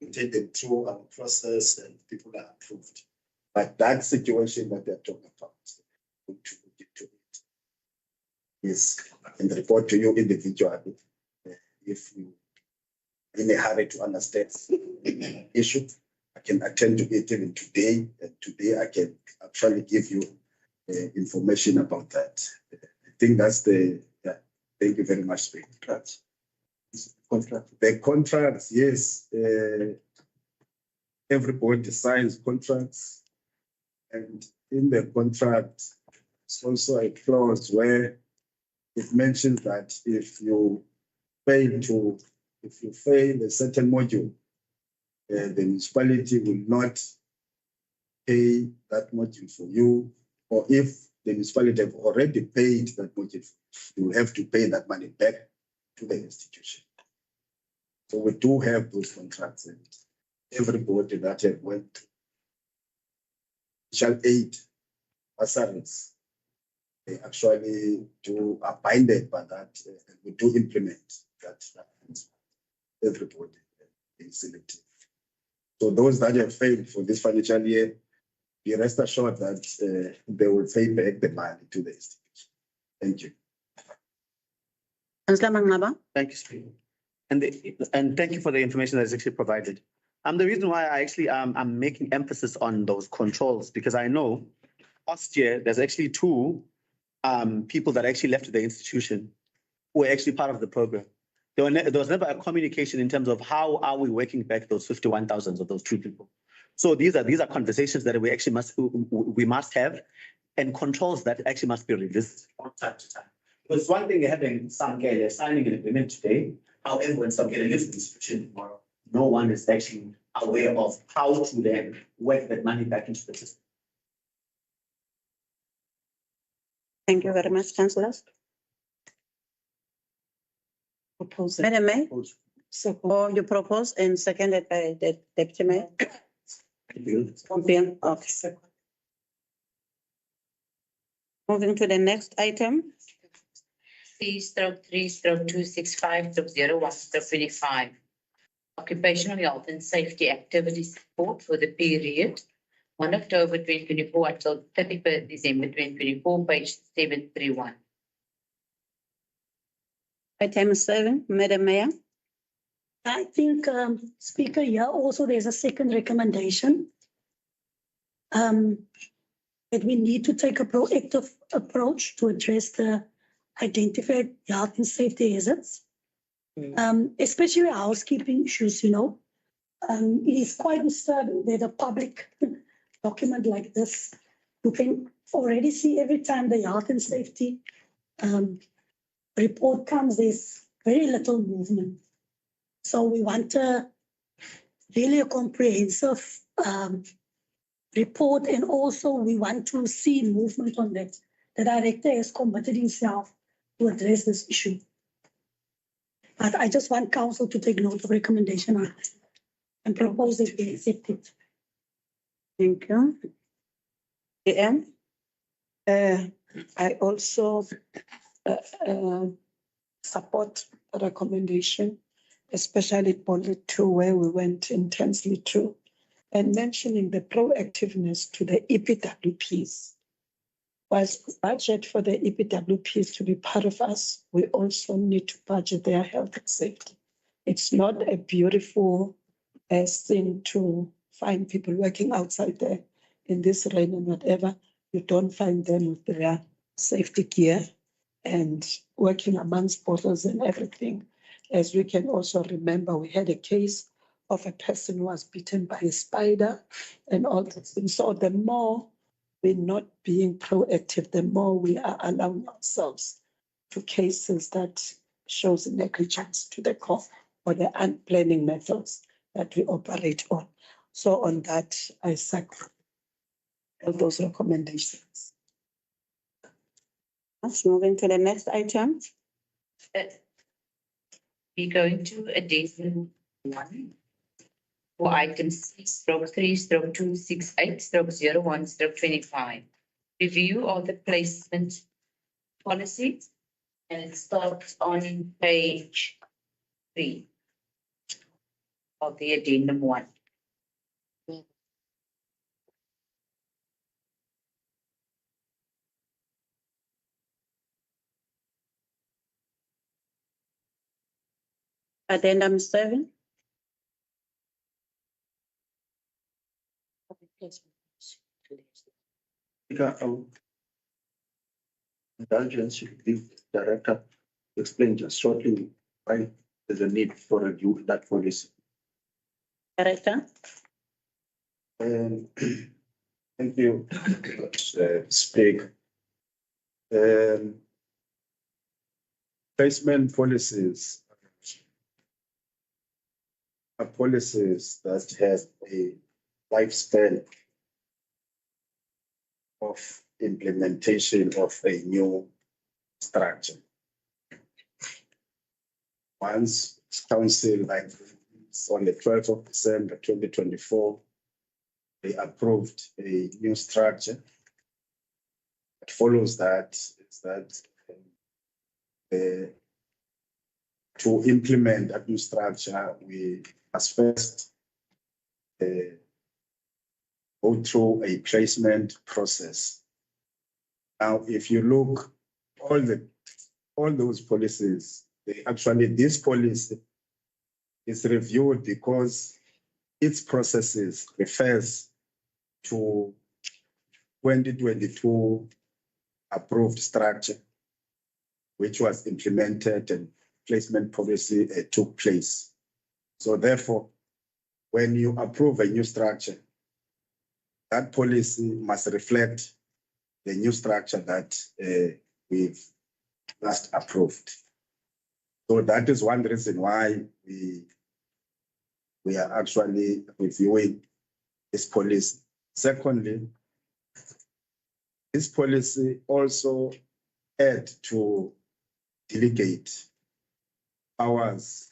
We take them through our process and people are approved. But that situation that they're talking about, to look into it. Yes, and report to you individually if you in a hurry to understand the issue. I can attend to it even today, and today I can actually give you information about that. I think that's the, yeah, thank you very much, Speaker. The contracts, yes, everybody signs contracts, and in the contract, it's also a clause where it mentions that if you fail a certain module, the municipality will not pay that module for you, or if the municipality have already paid that module, you will have to pay that money back to the institution. So we do have those contracts, and everybody that have went to shall aid bursaries, they actually are binded by that, and we do implement that. Everybody is selective. So those that have failed for this financial year, be rest assured that they will pay back the money to the institution. Thank you. Councillor Mangaba. Thank you, Speaker. And thank you for the information that is actually provided. The reason why I actually I'm making emphasis on those controls, because I know last year there's actually two people that actually left the institution who were actually part of the program. There was never a communication in terms of how are we working back those 51,000 of those two people. So these are conversations that we actually must have, and controls that actually must be revisited from time to time. Because one thing having some guy signing an agreement today, however, when some guy leaves the institution tomorrow, no one is actually aware of how to then work that money back into the system. Thank you very much, councillors. Proposal. Madam Mayor, So, or you propose and seconded by the Deputy Mayor? Okay. Moving to the next item. 3/3/265/01/25. Occupational health and safety activity support for the period 1 October 2024 until 31st December 2024, page 731. Item 7, Madam Mayor. I think, Speaker, here also there's a second recommendation. That we need to take a proactive approach to address the identified health and safety hazards. Especially housekeeping issues, you know. It is quite disturbing that a public document like this, you can already see every time the health and safety report comes, there's very little movement. So we want really a comprehensive report, and also we want to see movement on that. The director has committed himself to address this issue. But I just want council to take note of recommendation on it and propose it be accepted. Thank you. AM. I also support the recommendation, especially bullet 2, where we went intensely through and mentioning the proactiveness to the EPWPs. Whilst budget for the EPWPs to be part of us, we also need to budget their health and safety. It's not a beautiful thing to find people working outside there in this rain and whatever. You don't find them with their safety gear and working amongst bottles and everything. As we can also remember, we had a case of a person who was bitten by a spider and all those things. So the more we're not being proactive, the more we are allowing ourselves to cases that shows negligence to the core or the unplanning methods that we operate on. So on that, I second all those recommendations. Let's move into the next item. We're going to addendum 1, for item 6/3/268/01/25. Review of the placement policy. And it starts on page 3 of the addendum 1. Addendum 7. Speaker, indulgence, you give director explain just shortly why there's a need for review in that policy. Director, Thank you, Speak. Placement policies are policies that have a lifespan of implementation of a new structure. Once council, like on the 12th of December 2024, they approved a new structure. What follows that is that to implement that new structure, we must first go through a placement process. Now, if you look, all those policies, this policy is reviewed because its processes refers to 2022 approved structure, which was implemented and placement policy took place. So therefore, when you approve a new structure, that policy must reflect the new structure that we've last approved. So that is one reason why we are actually reviewing this policy. Secondly, this policy also add to delegate powers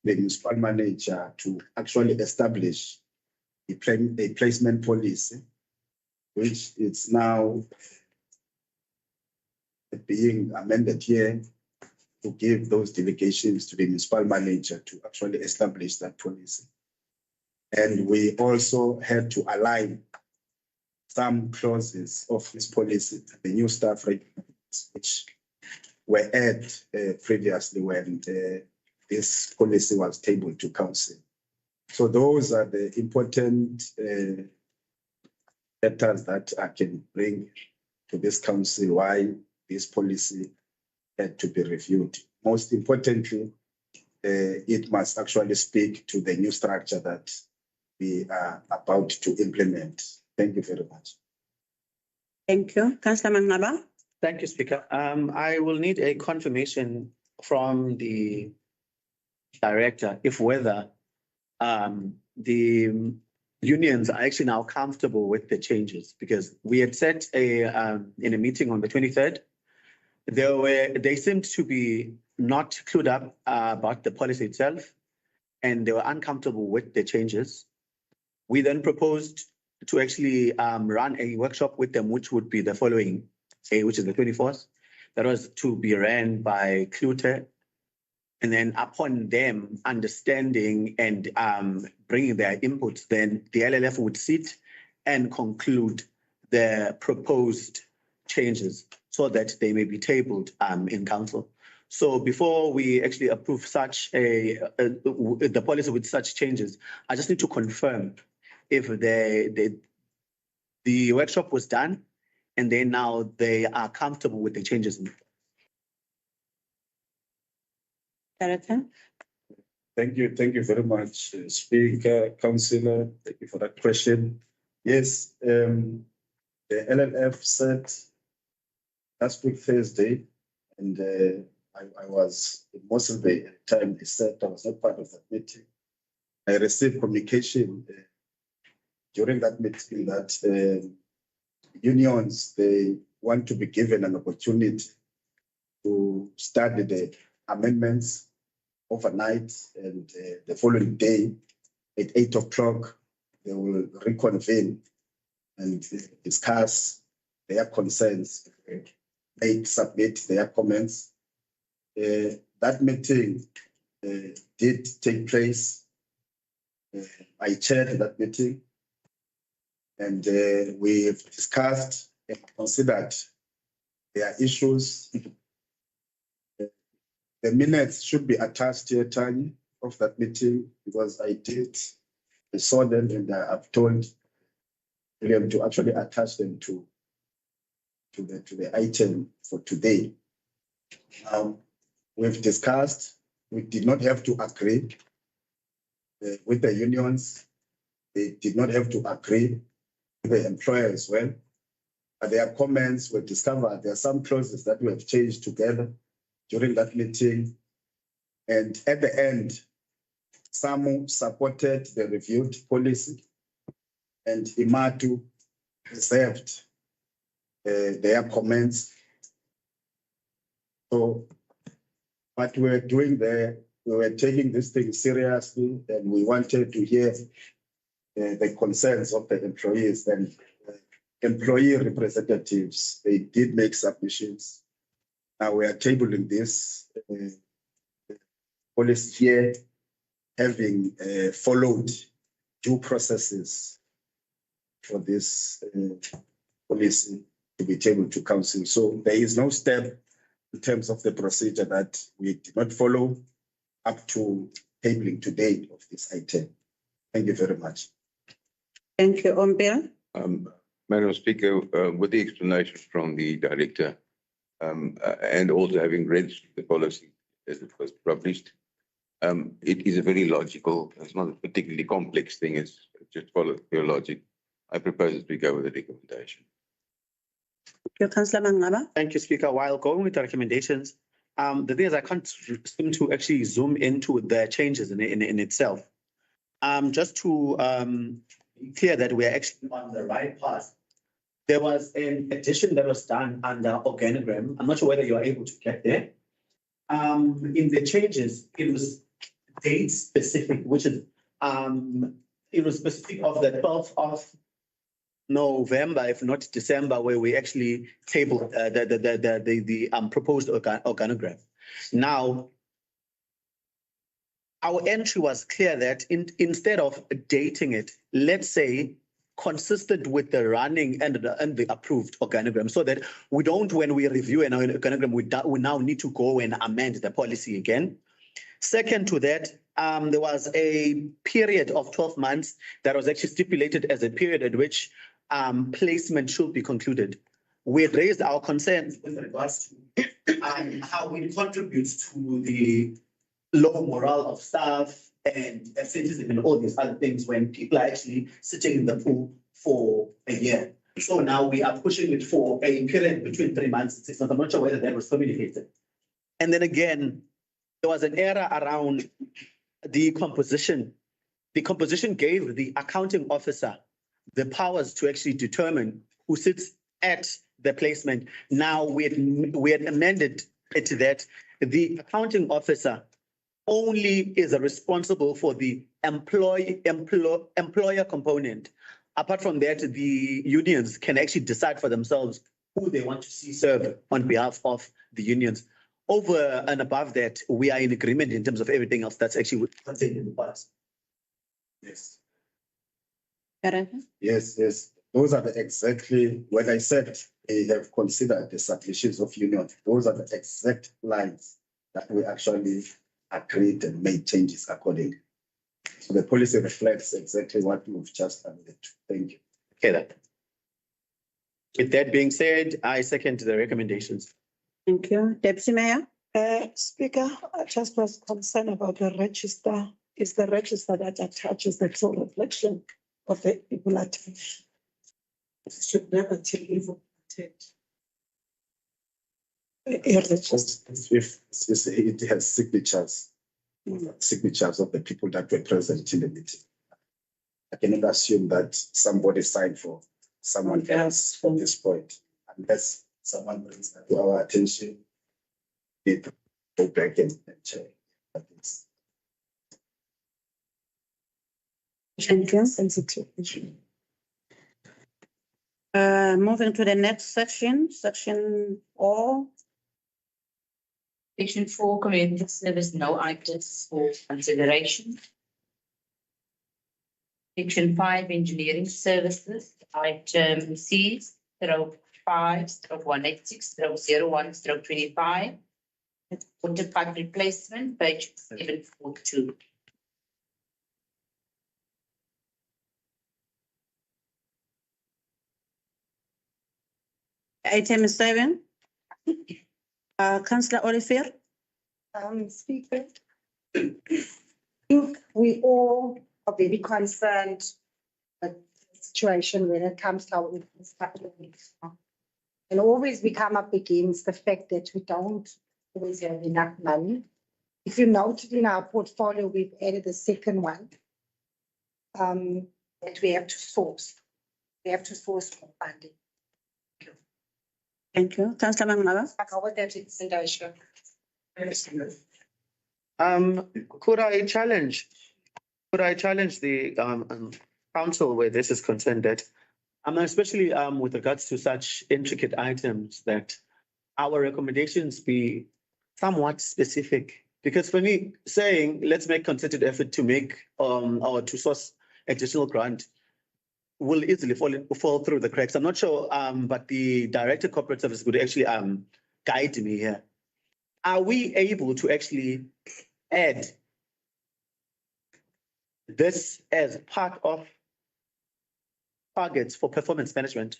the municipal manager to actually establish a placement policy, which is now being amended here to give those delegations to the municipal manager to actually establish that policy. And we also had to align some clauses of this policy, the new staff regulations, which were added previously when this policy was tabled to council. So those are the important letters that I can bring to this council why this policy had to be reviewed. Most importantly, it must actually speak to the new structure that we are about to implement. Thank you very much. thank you. Councillor Mangaba. Thank you, Speaker. I will need a confirmation from the director if whether the unions are actually now comfortable with the changes, because we had said in a meeting on the 23rd, they seemed to be not clued up about the policy itself, and they were uncomfortable with the changes. We then proposed to actually run a workshop with them, which would be the following, which is the 24th. That was to be ran by Clute. And then upon them understanding and bringing their inputs, then the LLF would sit and conclude the proposed changes so that they may be tabled in council. So before we actually approve such the policy with such changes, I just need to confirm if the workshop was done and then now they are comfortable with the changes. Director. Thank you very much, Speaker, Councillor. Thank you for that question. Yes, the LLF said last week Thursday, and I was most of the time they said I was not part of that meeting. I received communication during that meeting that unions, they want to be given an opportunity to study the amendments overnight, and the following day at 8 o'clock, they will reconvene and discuss their concerns, submit their comments. That meeting did take place. I chaired that meeting, and we've discussed and considered their issues. The minutes should be attached here, Tanya, of that meeting, because I saw them, and I've told William to actually attach them to the item for today. We've discussed, we did not have to agree with the unions. They did not have to agree with the employer as well. But their comments were discovered. There are some clauses that we have changed together during that meeting. And at the end, some supported the reviewed policy, and Imatu reserved their comments. So what we're doing there, we were taking this thing seriously, and we wanted to hear the concerns of the employees and employee representatives. They did make submissions. Now we are tabling this policy here, having followed due processes for this policy to be tabled to council. So there is no step in terms of the procedure that we did not follow up to tabling today of this item. Thank you very much. Thank you, Ombia. Madam Speaker, with the explanation from the director, and also having read the policy as it was published, it is a very logical, it's not a particularly complex thing, it's just follow your logic. I propose that we go with the recommendation. Councillor Mangaba. Thank you, Speaker. While going with the recommendations, the thing is I can't seem to actually zoom into the changes in itself. Just to be clear that we are actually on the right path. There was an addition that was done under organogram. I'm not sure whether you are able to get there. In the changes, it was date specific, which is it was specific of the 12th of November, if not December, where we actually tabled the proposed organogram. Now, our entry was clear that instead of dating it, let's say consistent with the running and the approved organogram, so that we don't, when we review an organogram, we now need to go and amend the policy again. Second to that, there was a period of 12 months that was actually stipulated as a period at which placement should be concluded. We had raised our concerns with regards to how it contributes to the low morale of staff and citizens and all these other things when people are actually sitting in the pool for a year. So now we are pushing it for a period between 3 months and 6 months. I'm not sure whether that was communicated. And then again, there was an error around the composition. The composition gave the accounting officer the powers to actually determine who sits at the placement. Now we had amended it to that the accounting officer only is responsible for the employer component. Apart from that, the unions can actually decide for themselves who they want to see serve on behalf of the unions. Over and above that, we are in agreement in terms of everything else that's actually contained in the policy. Yes. Gareth? Yes, yes. Those are the exactly, when I said they have considered the submissions of union, those are the exact lines that we actually agreed and made changes accordingly. So the policy reflects exactly what we've just alluded to. Thank you. Okay, then. With that being said, I second the recommendations. Thank you. Deputy Mayor? Speaker, I just was concerned about the register. Is the register that attaches the true reflection of the people attached? It should never take even If it has signatures, signatures of the people that were present in the meeting. I cannot assume that somebody signed for someone else from this point, unless someone brings that to our attention. It go back and check. Thank you. Sensitive. Moving to the next section, section O. Section 4, community service, no items for consideration. Section 5, engineering services, item C, stroke 5, stroke 186, stroke 01, stroke 25. Water pipe replacement, page 742. Item 7. Councillor Olivier. Speaker. I think we all are very concerned with the situation when it comes to our infrastructure. And always we come up against the fact that we don't always have enough money. If you noted in our portfolio, we've added a second one that we have to source. We have to source more funding. Thank you. Councillor Mangaba. Could I challenge the council where this is concerned that especially with regards to such intricate items that our recommendations be somewhat specific? Because for me, saying let's make concerted effort to make or to source additional grant will easily fall through the cracks. I'm not sure, but the Director Corporate Service would actually guide me here. Are we able to actually add this as part of targets for performance management?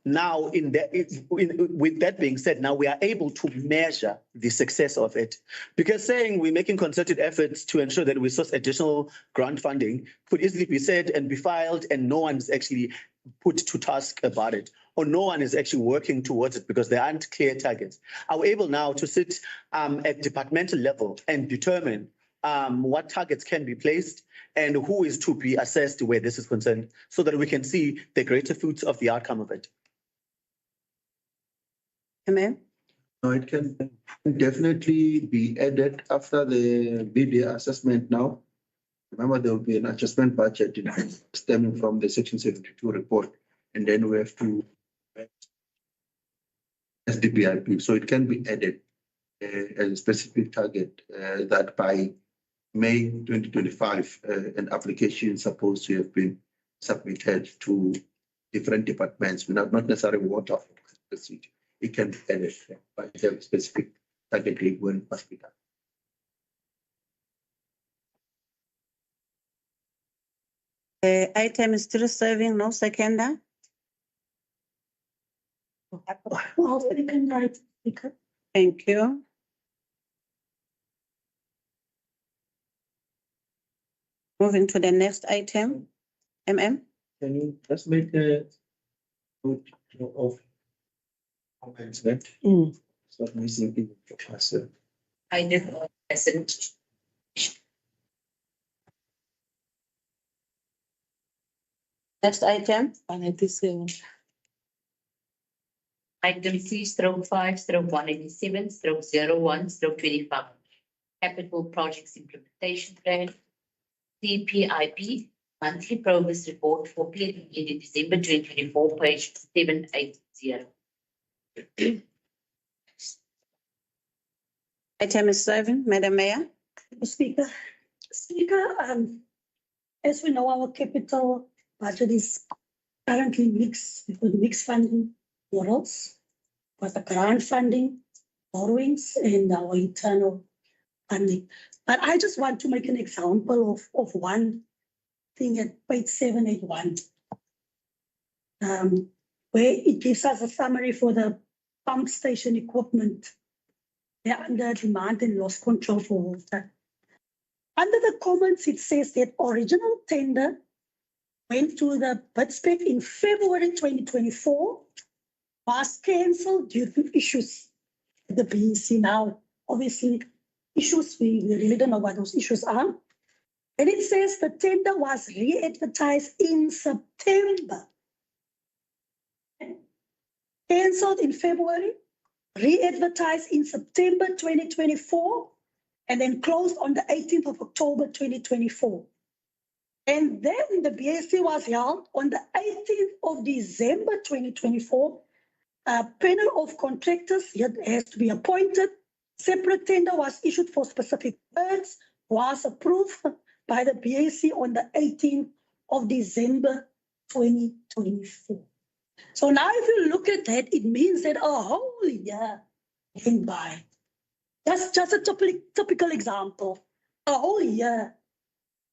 Now, with that being said, now we are able to measure the success of it. Because saying we're making concerted efforts to ensure that we source additional grant funding could easily be said and be filed, and no one's actually put to task about it, or no one is actually working towards it because there aren't clear targets. Are we able now to sit at departmental level and determine what targets can be placed and who is to be assessed where this is concerned, so that we can see the greater fruits of the outcome of it? Amen. No, it can definitely be added after the BDA assessment now. Remember, there will be an adjustment budget stemming from the Section 72 report, and then we have to as the BIP. So it can be added as a specific target that by May 2025, an application is supposed to have been submitted to different departments, not necessarily water for the city. It can be added by a specific target date when it must be done. Item is still serving, no seconder. Well, second, right, Speaker. Thank you. Moving to the next item. MM. Can you just make a note of comments that it's not missing in the class? I did, President. Next item. 197. Item C, stroke 5, stroke 187, stroke 01, stroke 25. Capital Projects Implementation Plan. CPIP, monthly progress report for period ending December 2024, page 780. Item is 7, Madam Mayor. Speaker, as we know, our capital budget is currently mixed with mixed funding models, with the grant funding, borrowings, and our internal funding. But I just want to make an example of one thing at page 781, where it gives us a summary for the pump station equipment. They're under demand and loss control for water. Under the comments, it says that original tender went to the bid spec in February 2024, was cancelled due to issues with the BEC. Now, obviously, issues, we really don't know what those issues are. And it says the tender was re-advertised in September. Cancelled in February, re-advertised in September 2024, and then closed on the 18th of October 2024. And then the BSc was held on the 18th of December 2024. A panel of contractors yet has to be appointed. Separate tender was issued for specific bids, was approved by the BSc on the 18th of December 2024. So now if you look at that, it means that a whole year went by. That's just a typical example. A whole year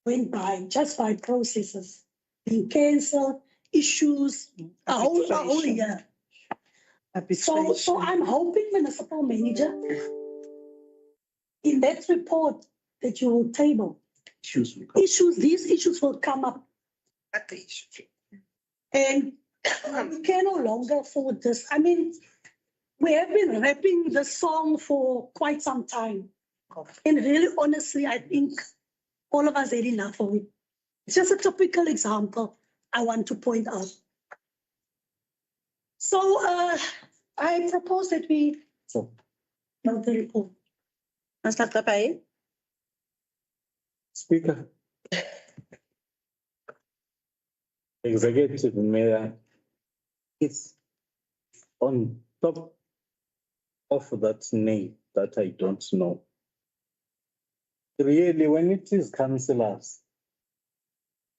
went by just by processes being cancelled, issues, a whole year. So I'm hoping, municipal manager, in that report that you will table, these issues will come up. And we can no longer afford this. I mean, we have been rapping this song for quite some time. And really, honestly, I think all of us had enough of it. It's just a typical example I want to point out. So I propose that we note the report. Councillor Hereby. Speaker. Executive Mayor, it's on top of that name that I don't know. Really, when it is councillors,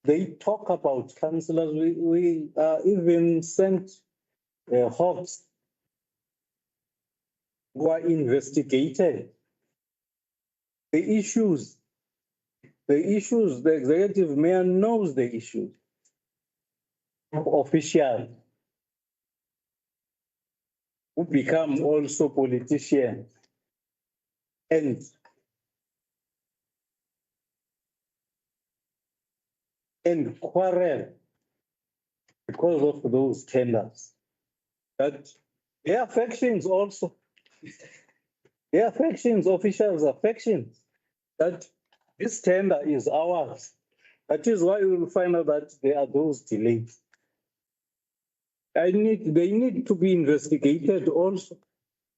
they talk about councillors. We even sent Hawks who are investigated. The issues, the executive mayor knows the issues. Officials who become also politicians and quarrel because of those tenders. That their affections also, their affections, officials' affections, that this tender is ours. That is why we will find out that there are those delays. They need to be investigated also.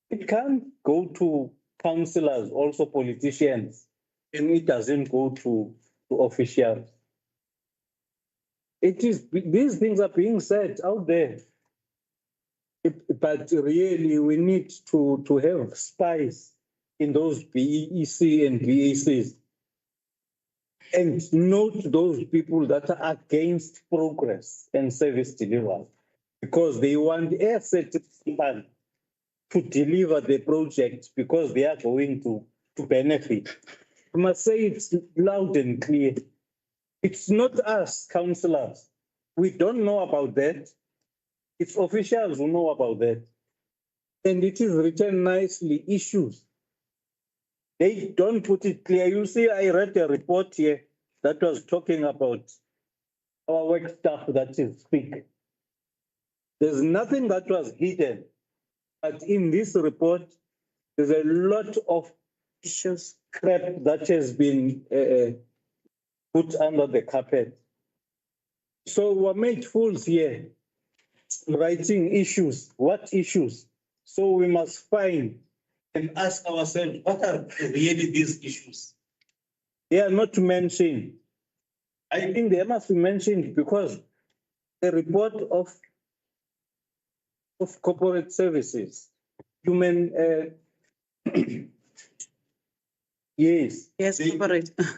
It can't go to councillors, also politicians, and it doesn't go to officials. It is, these things are being said out there. But really, we need to have spies in those BEC and BACs and note those people that are against progress and service delivery, because they want a certain people to deliver the project because they are going to benefit. I must say it loud and clear. It's not us, councillors. We don't know about that. It's officials who know about that. And it is written nicely, issues. They don't put it clear. You see, I read a report here that was talking about our work staff that is sick. There's nothing that was hidden. But in this report, there's a lot of issues, crap that has been put under the carpet. So we're made fools here, writing issues. What issues? So we must find and ask ourselves, what are really these issues? They are not mentioned. I think they must be mentioned because the report of corporate services, human, yes. Yes,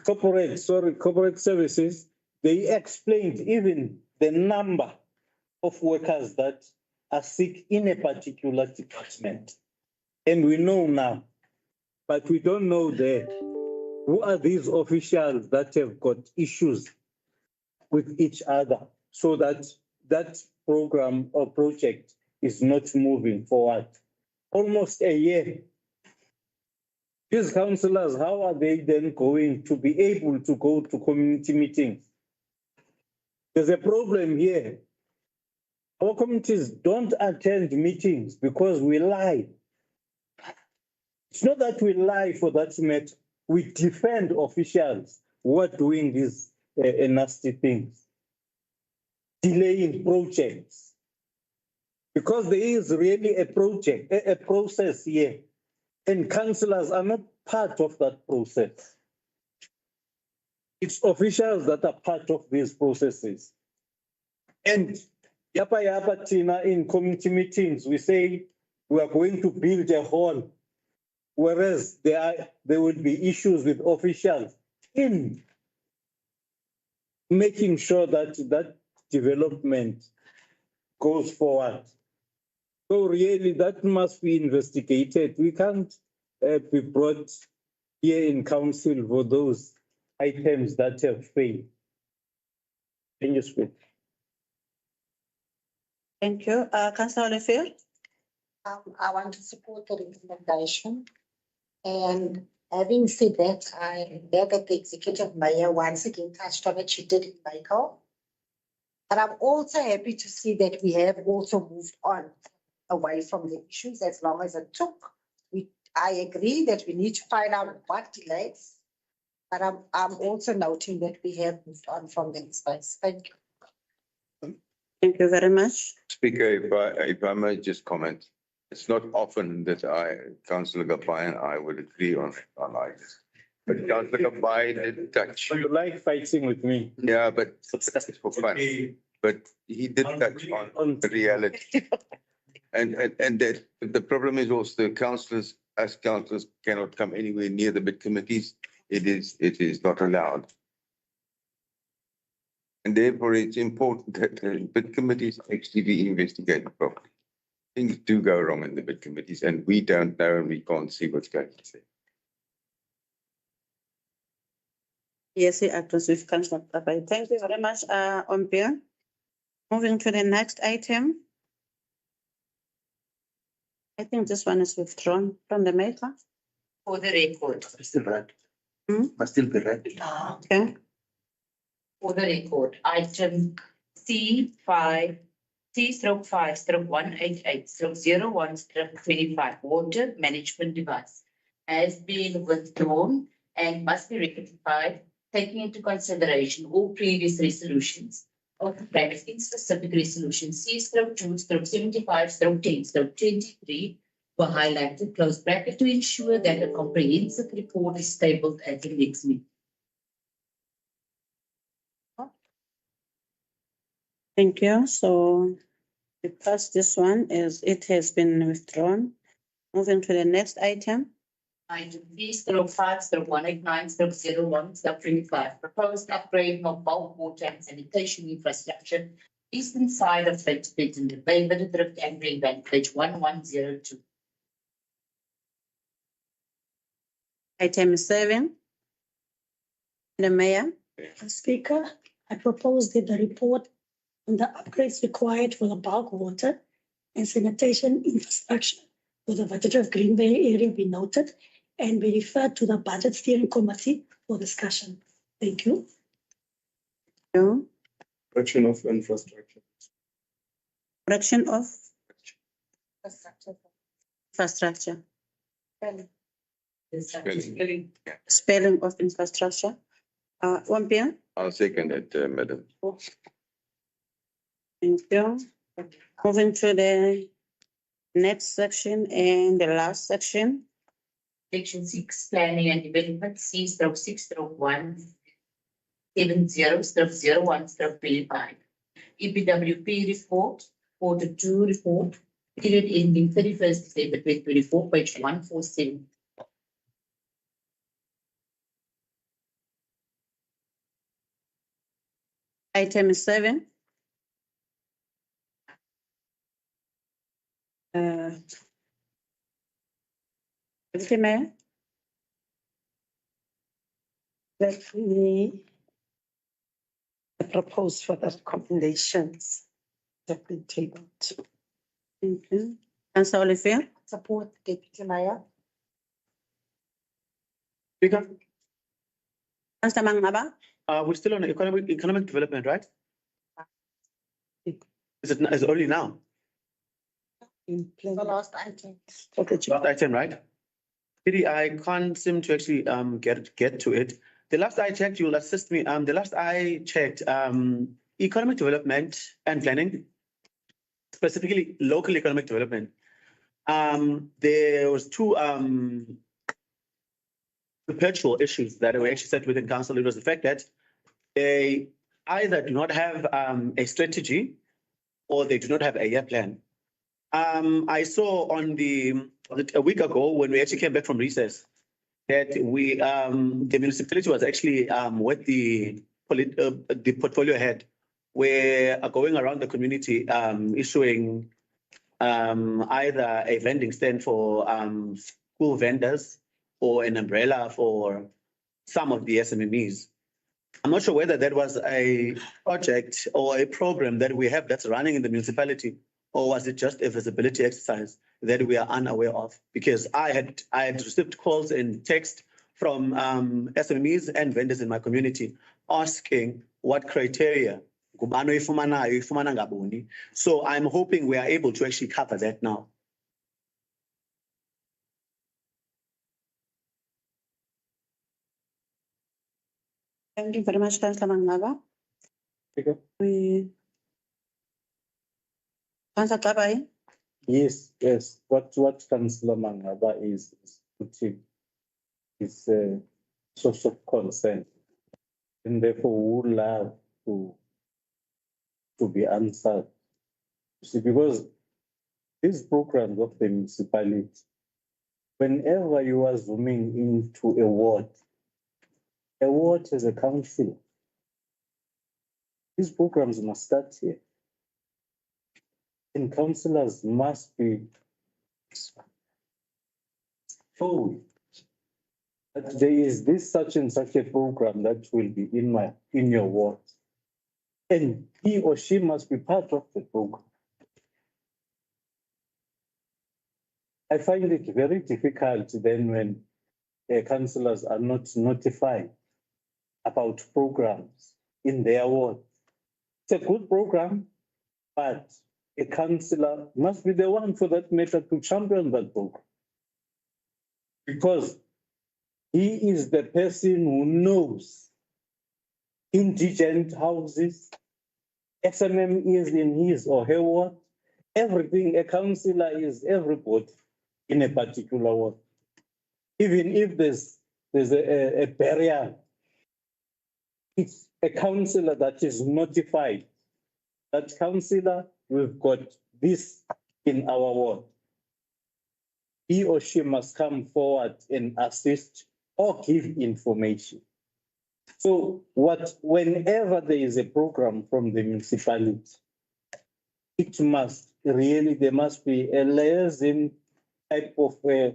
corporate services, they explained even the number of workers that are sick in a particular department. And we know now, but we don't know there. Who are these officials that have got issues with each other so that that program or project is not moving forward? Almost a year. These councillors, how are they then going to be able to go to community meetings? There's a problem here. Our communities don't attend meetings because we lie. It's not that we lie for that matter. We defend officials who are doing these nasty things, delaying projects. Because there is really a project, a process here, and councillors are not part of that process. it's officials that are part of these processes. And yapa Tina, in community meetings, we say we are going to build a hall. Whereas there will be issues with officials in making sure that that development goes forward. So really, that must be investigated. We can't be brought here in council for those items that have failed. Can you speak? Thank you. Councillor Olivier? I want to support the recommendation. And having said that, I'm glad that the executive mayor once again touched on it. She did it, Michael. But I'm also happy to see that we have also moved on away from the issues as long as it took. I agree that we need to find out what delays. But I'm also noting that we have moved on from that space. Thank you. Thank you very much. Speaker, if I may just comment, it's not often that Councillor Gabai and I would agree on items. But Councillor Gabai did touch. You like fighting with me? Yeah, but it's for fun. But he did touch on the reality. And that the problem is also the councillors, as councillors, cannot come anywhere near the bid committees. It is not allowed. And therefore, it's important that the bid committees actually be investigated properly. Things do go wrong in the bid committees, and we don't know and we can't see what's going to say. Yes, he acts with Councillor Gabai. Thank you very much, Ompia. Moving to the next item. I think this one is withdrawn from the maker. For the record. Still read. Hmm? Must still be read. Okay. For the record, item C5, C/5/188/01/25, water management device has been withdrawn and must be rectified, taking into consideration all previous resolutions. In specific resolution C/2/75/10/23 were highlighted, close bracket, to ensure that a comprehensive report is tabled at the next meeting. Thank you. So because this one it has been withdrawn. Moving to the next item. Item B/5/189/01/25, proposed upgrading of bulk water and sanitation infrastructure, eastern side of Plettenberg Bay, Bitou and Greenbank, page 1102. Item 7. The mayor. Speaker, I propose that the report on the upgrades required for the bulk water and sanitation infrastructure for the Bitou Green Bay area be noted and be referred to the Budget Steering Committee for discussion. Thank you. No. Correction of infrastructure. Correction of Infrastructure. infrastructure. Spelling. Spelling of infrastructure. Ompia. I'll second it, Madam. Thank you. Moving to the next section and the last section. Section 6, planning and development, C/6/170/01/25. EPWP report, Q2 report, period ending 31st December 2024, page 147. Item 7. Deputy Mayor. Let me propose for the recommendations that been tabled. Thank you. Councillor Olivier. Support Deputy Mayor. Speaker, Councillor Mangaba. we're still on economic development, right? Is it only now? In plan. The last item. Okay, Last item, right? Really, I can't seem to actually get to it. The last I checked, you'll assist me. The last I checked, economic development and planning, specifically local economic development. There was two perpetual issues that we actually set within council. It was the fact that they either do not have a strategy or they do not have a year plan. I saw on a week ago when we actually came back from recess that the municipality was actually with the portfolio head. We're going around the community issuing either a vending stand for school vendors or an umbrella for some of the SMMEs. I'm not sure whether that was a project or a program that we have that's running in the municipality, or was it just a visibility exercise that we are unaware of? Because I had received calls and text from SMEs and vendors in my community asking what criteria. So I'm hoping we are able to actually cover that now. Thank you very much, Councillor Mangaba. Speaker? Councillor Kabai. Yes, what Councillor Mangaba is putting is a source of concern. And therefore we would love to be answered. You see, because these programs of the municipality, whenever you are zooming into a ward is a council. These programs must start here. And councillors must be told that there is this such and such a program that will be in your ward. And he or she must be part of the program. I find it very difficult then when councillors are not notified about programs in their ward. It's a good program, but a councillor must be the one, for that matter, to champion that program. Because he is the person who knows indigent houses, SMM is in his or her ward, everything. A councillor is everybody in a particular ward. Even if there's a barrier, it's a councillor that is notified. That councillor, we've got this in our ward. He or she must come forward and assist or give information. So whenever there is a program from the municipality, there must be a liaison type of a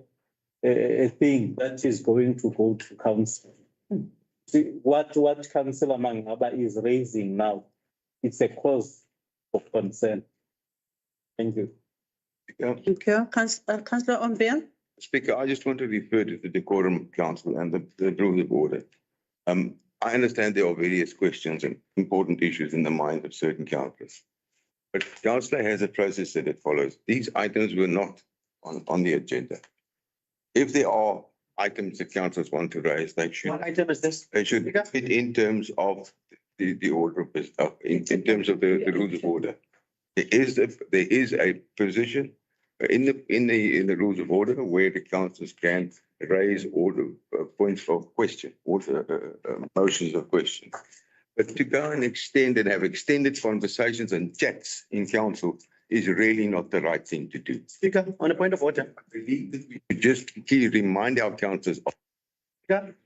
thing that is going to go to council. See, what Councillor Mangaba is raising now, it's a cause of concern. Thank you. Thank you. Councillor Ombia. Speaker, I just want to refer to the Decorum Council and the rules of order. I understand there are various questions and important issues in the minds of certain councillors. But councillor has a process that it follows. These items were not on the agenda. If there are items that councillors want to raise, they should. What item is this? They should fit in terms of the order of business, in terms of the rules of order. There is a position in the rules of order where the councillors can raise order points of question, motions of question. But to go and extend and have extended conversations and chats in council is really not the right thing to do. Speaker, on a point of order. I believe that we should just remind our councillors,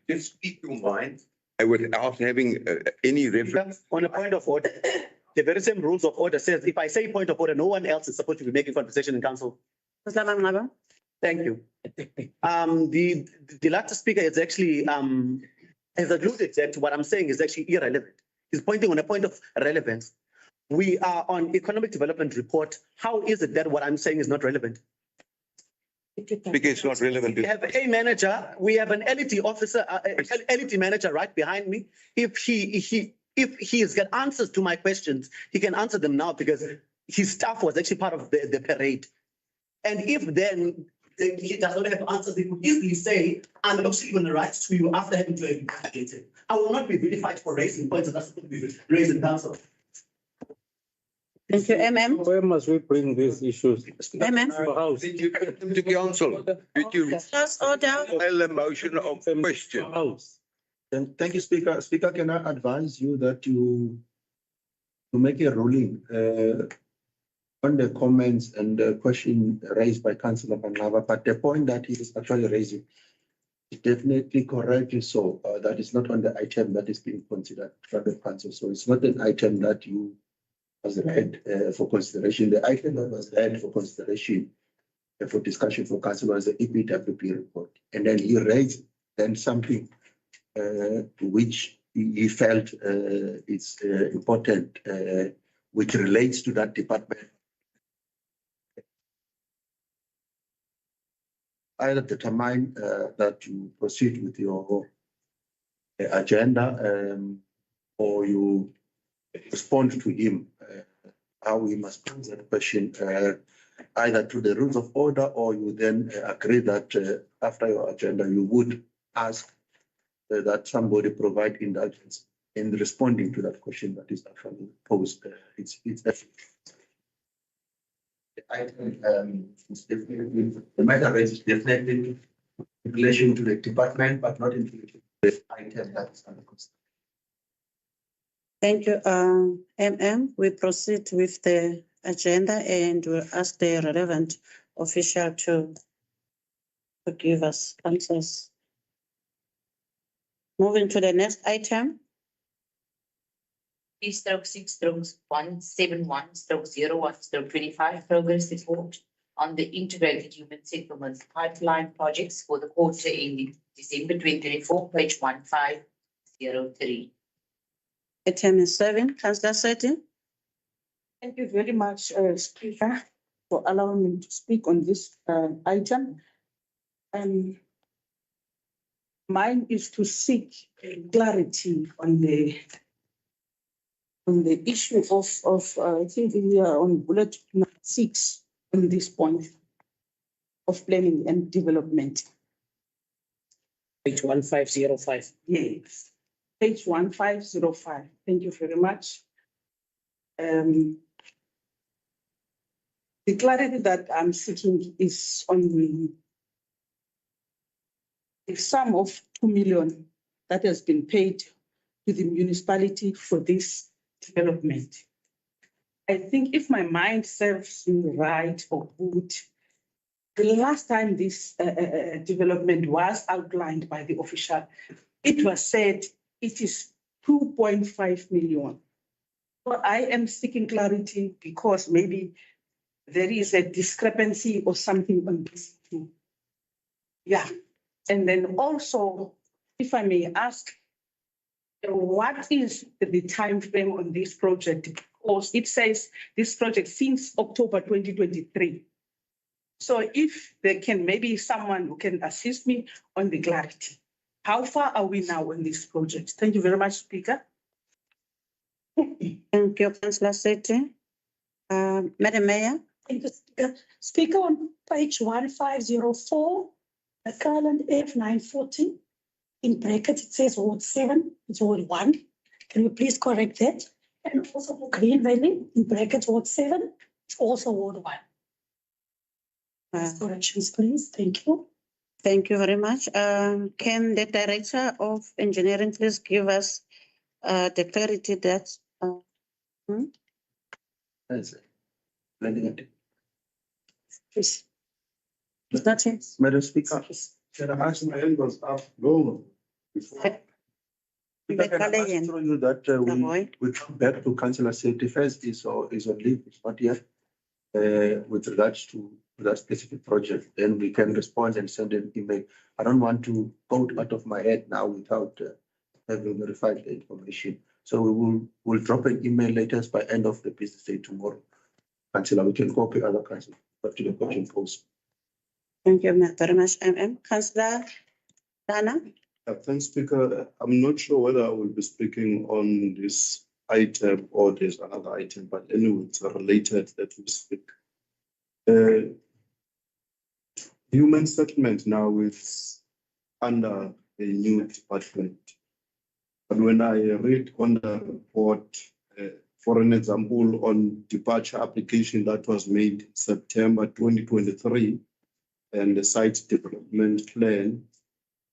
just speak your mind without having any reference. On a point of order, the very same rules of order says if I say point of order, no one else is supposed to be making conversation in council. Councillor Mangaba. Thank you. The last speaker is actually has alluded that what I'm saying is actually irrelevant. He's pointing on a point of relevance. We are on economic development report. How is it that what I'm saying is not relevant? Speaker, it's not relevant. We have a manager, we have an LET officer, LET manager right behind me. If he's got answers to my questions, he can answer them now because his staff was actually part of the parade. And if then he does not have answers, he could easily say, I'm actually going to write to you after having to investigate it. I will not be vilified for raising points that are supposed to be raised in council. Thank you, Where must we bring these issues? House. Did you put them to council? Did you Just order. file a motion of question? House. And thank you, Speaker. Speaker, can I advise you that you make a ruling on the comments and the question raised by Councillor Panava, but the point that he is actually raising is definitely correctly so. That is not on the item that is being considered by the council. So it's not an item that you was read for consideration. The item that was read for consideration for discussion for council was the EPWP report. And then he raised then something which he felt is important, which relates to that department. Either determine that you proceed with your agenda or you respond to him how he must pose that question either to the rules of order, or you then agree that after your agenda you would ask that somebody provide indulgence in responding to that question that is actually posed. The item is definitely, the matter is definitely in relation to the department, but not in relation to the item that is under consideration. Thank you, We proceed with the agenda and we'll ask the relevant official to give us answers. Moving to the next item. 3/6/171/01/25 progress report on the integrated human settlements pipeline projects for the quarter ending December 2024, page 1503. Item is 7, Councillor Sethi. Thank you very much, Speaker, for allowing me to speak on this item. Mine is to seek clarity on the issue of I think we are on bullet number 6 on this point of planning and development. Page 1505. Yes, page 1505. Thank you very much. The clarity that I'm seeking is on the sum of 2 million that has been paid to the municipality for this development. I think if my mind serves me right or good, the last time this development was outlined by the official, it was said it is 2.5 million. So I am seeking clarity because maybe there is a discrepancy or something on this too. Yeah, and then also, if I may ask, what is the time frame on this project? Because it says this project since October 2023. So if there can maybe someone who can assist me on the clarity. How far are we now on this project? Thank you very much, Speaker. Thank you, Councillor Sethi. Madam Mayor. Thank you, Speaker. Speaker, on page 1504, the current F940, in brackets, it says Ward 7, it's Ward 1. Can you please correct that? And also for Green Valley, in brackets, Ward 7, it's also Ward 1. Corrections, please. Thank you. Thank you very much. Can the Director of Engineering please give us the clarity that Yes. Blending. Please. It's not it. Madam Speaker, can I ask my hand was up? No. Speaker, can I ask through you that we come back to Councillor Sethi first is on leave, it's not yet. With regards to that specific project, then we can respond and send an email. I don't want to quote out of my head now without having verified the information. So we'll drop an email latest by end of the business day tomorrow. Councillor, we can copy other councillors, but to the question post. Thank you very much, Councillor Dana. Thanks, Speaker. I'm not sure whether I will be speaking on this item or there's another item, but anyway, it's related that we speak. Human settlement now is under a new department. But when I read on the report For an example, on departure application that was made September 2023 and the site development plan,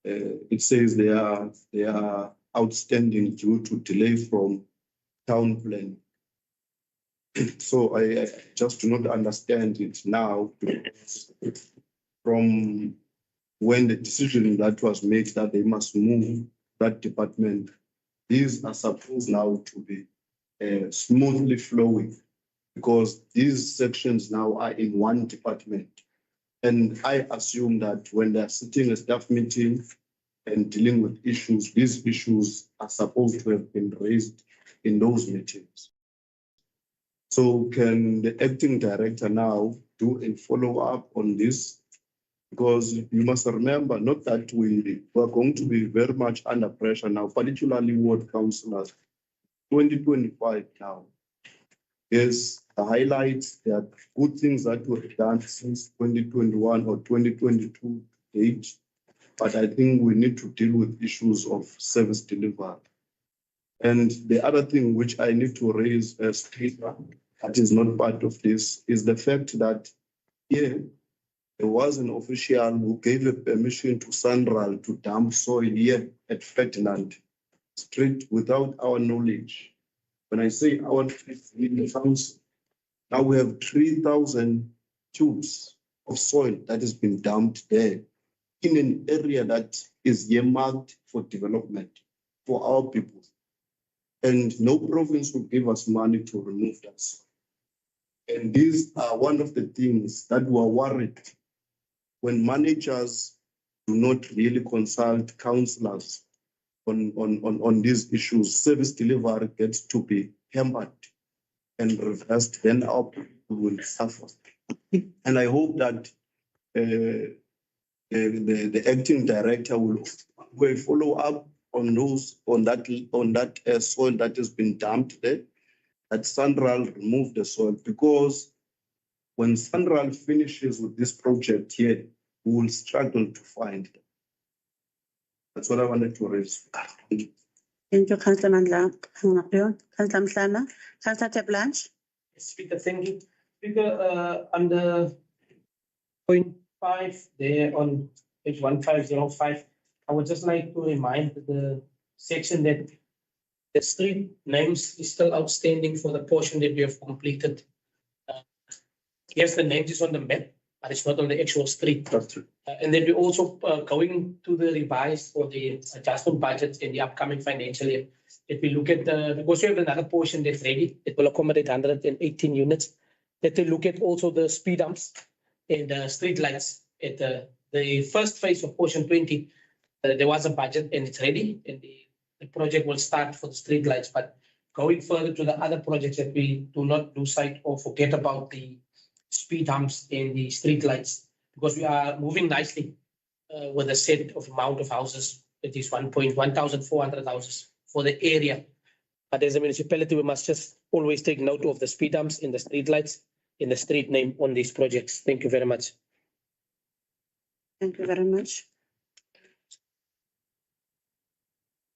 it says they are outstanding due to delay from town plan. So I just do not understand it now from when the decision that was made that they must move that department. These are supposed now to be smoothly flowing because these sections now are in one department. And I assume that when they're sitting a staff meeting and dealing with issues, these issues are supposed to have been raised in those meetings. So can the acting director now do a follow-up on this? Because you must remember, not that we are going to be very much under pressure now, particularly ward councillors. 2025 now. Yes, the highlights, there are good things that were done since 2021 or 2022 date, but I think we need to deal with issues of service delivery. And the other thing which I need to raise as speaker, that is not part of this, is the fact that here there was an official who gave a permission to Sandral to dump soil here at Plettenberg Street without our knowledge. When I say our in the council, now we have 3,000 tubes of soil that has been dumped there in an area that is earmarked for development for our people. And no province will give us money to remove that soil. And these are one of the things that we are worried when managers do not really consult councillors on these issues. Service delivery gets to be hampered and reversed, then our people will suffer. And I hope that the acting director will follow up on that soil that has been dumped there, that Sandral remove the soil, because when Sandral finishes with this project here, we will struggle to find them. That's what I wanted to raise. Thank you, Councillor Mandla. Councillor Mhlana. Councillor Teblanche. Speaker, thank you. Speaker, under point 5 there on page 1505, I would just like to remind the section that the street names is still outstanding for the portion that we have completed. Yes, the name is on the map, but it's not on the actual street. And then we're also going to the revised or the adjustment budget in the upcoming financial year. If we look at because we have another portion that's ready, it will accommodate 118 units. That we look at also the speed humps and street lights. At the first phase of portion 20, there was a budget and it's ready, and the project will start for the street lights. But going further to the other projects that we do not lose sight or forget about the speed humps and the street lights, because we are moving nicely with a set of amount of houses. It is 1,400 houses for the area. But as a municipality, we must just always take note of the speed humps and the street lights in the street name on these projects. Thank you very much. Thank you very much.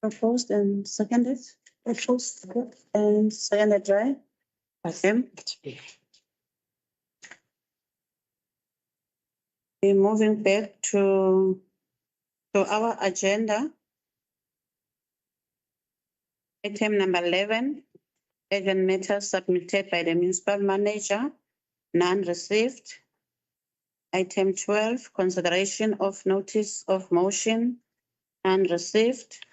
Proposed and seconded. Proposed and seconded, right? Okay. We're moving back to our agenda. Item number 11, urgent matters submitted by the municipal manager, none received. Item 12, consideration of notice of motion, none received.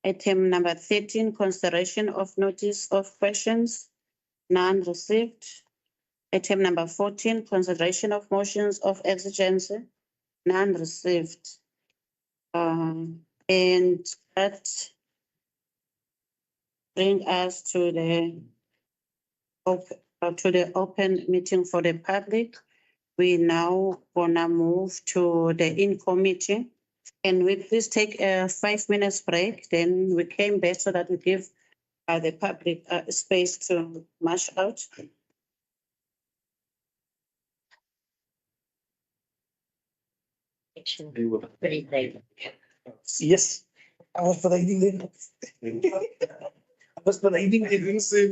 Item number 13, consideration of notice of questions, none received. Item number 14, consideration of motions of exigency, none received. And that brings us to the open meeting for the public. We now gonna move to the in-committee. And we please take a 5 minutes break, then we came back so that we give the public space to march out. Yes, I was parading them. I was parading them.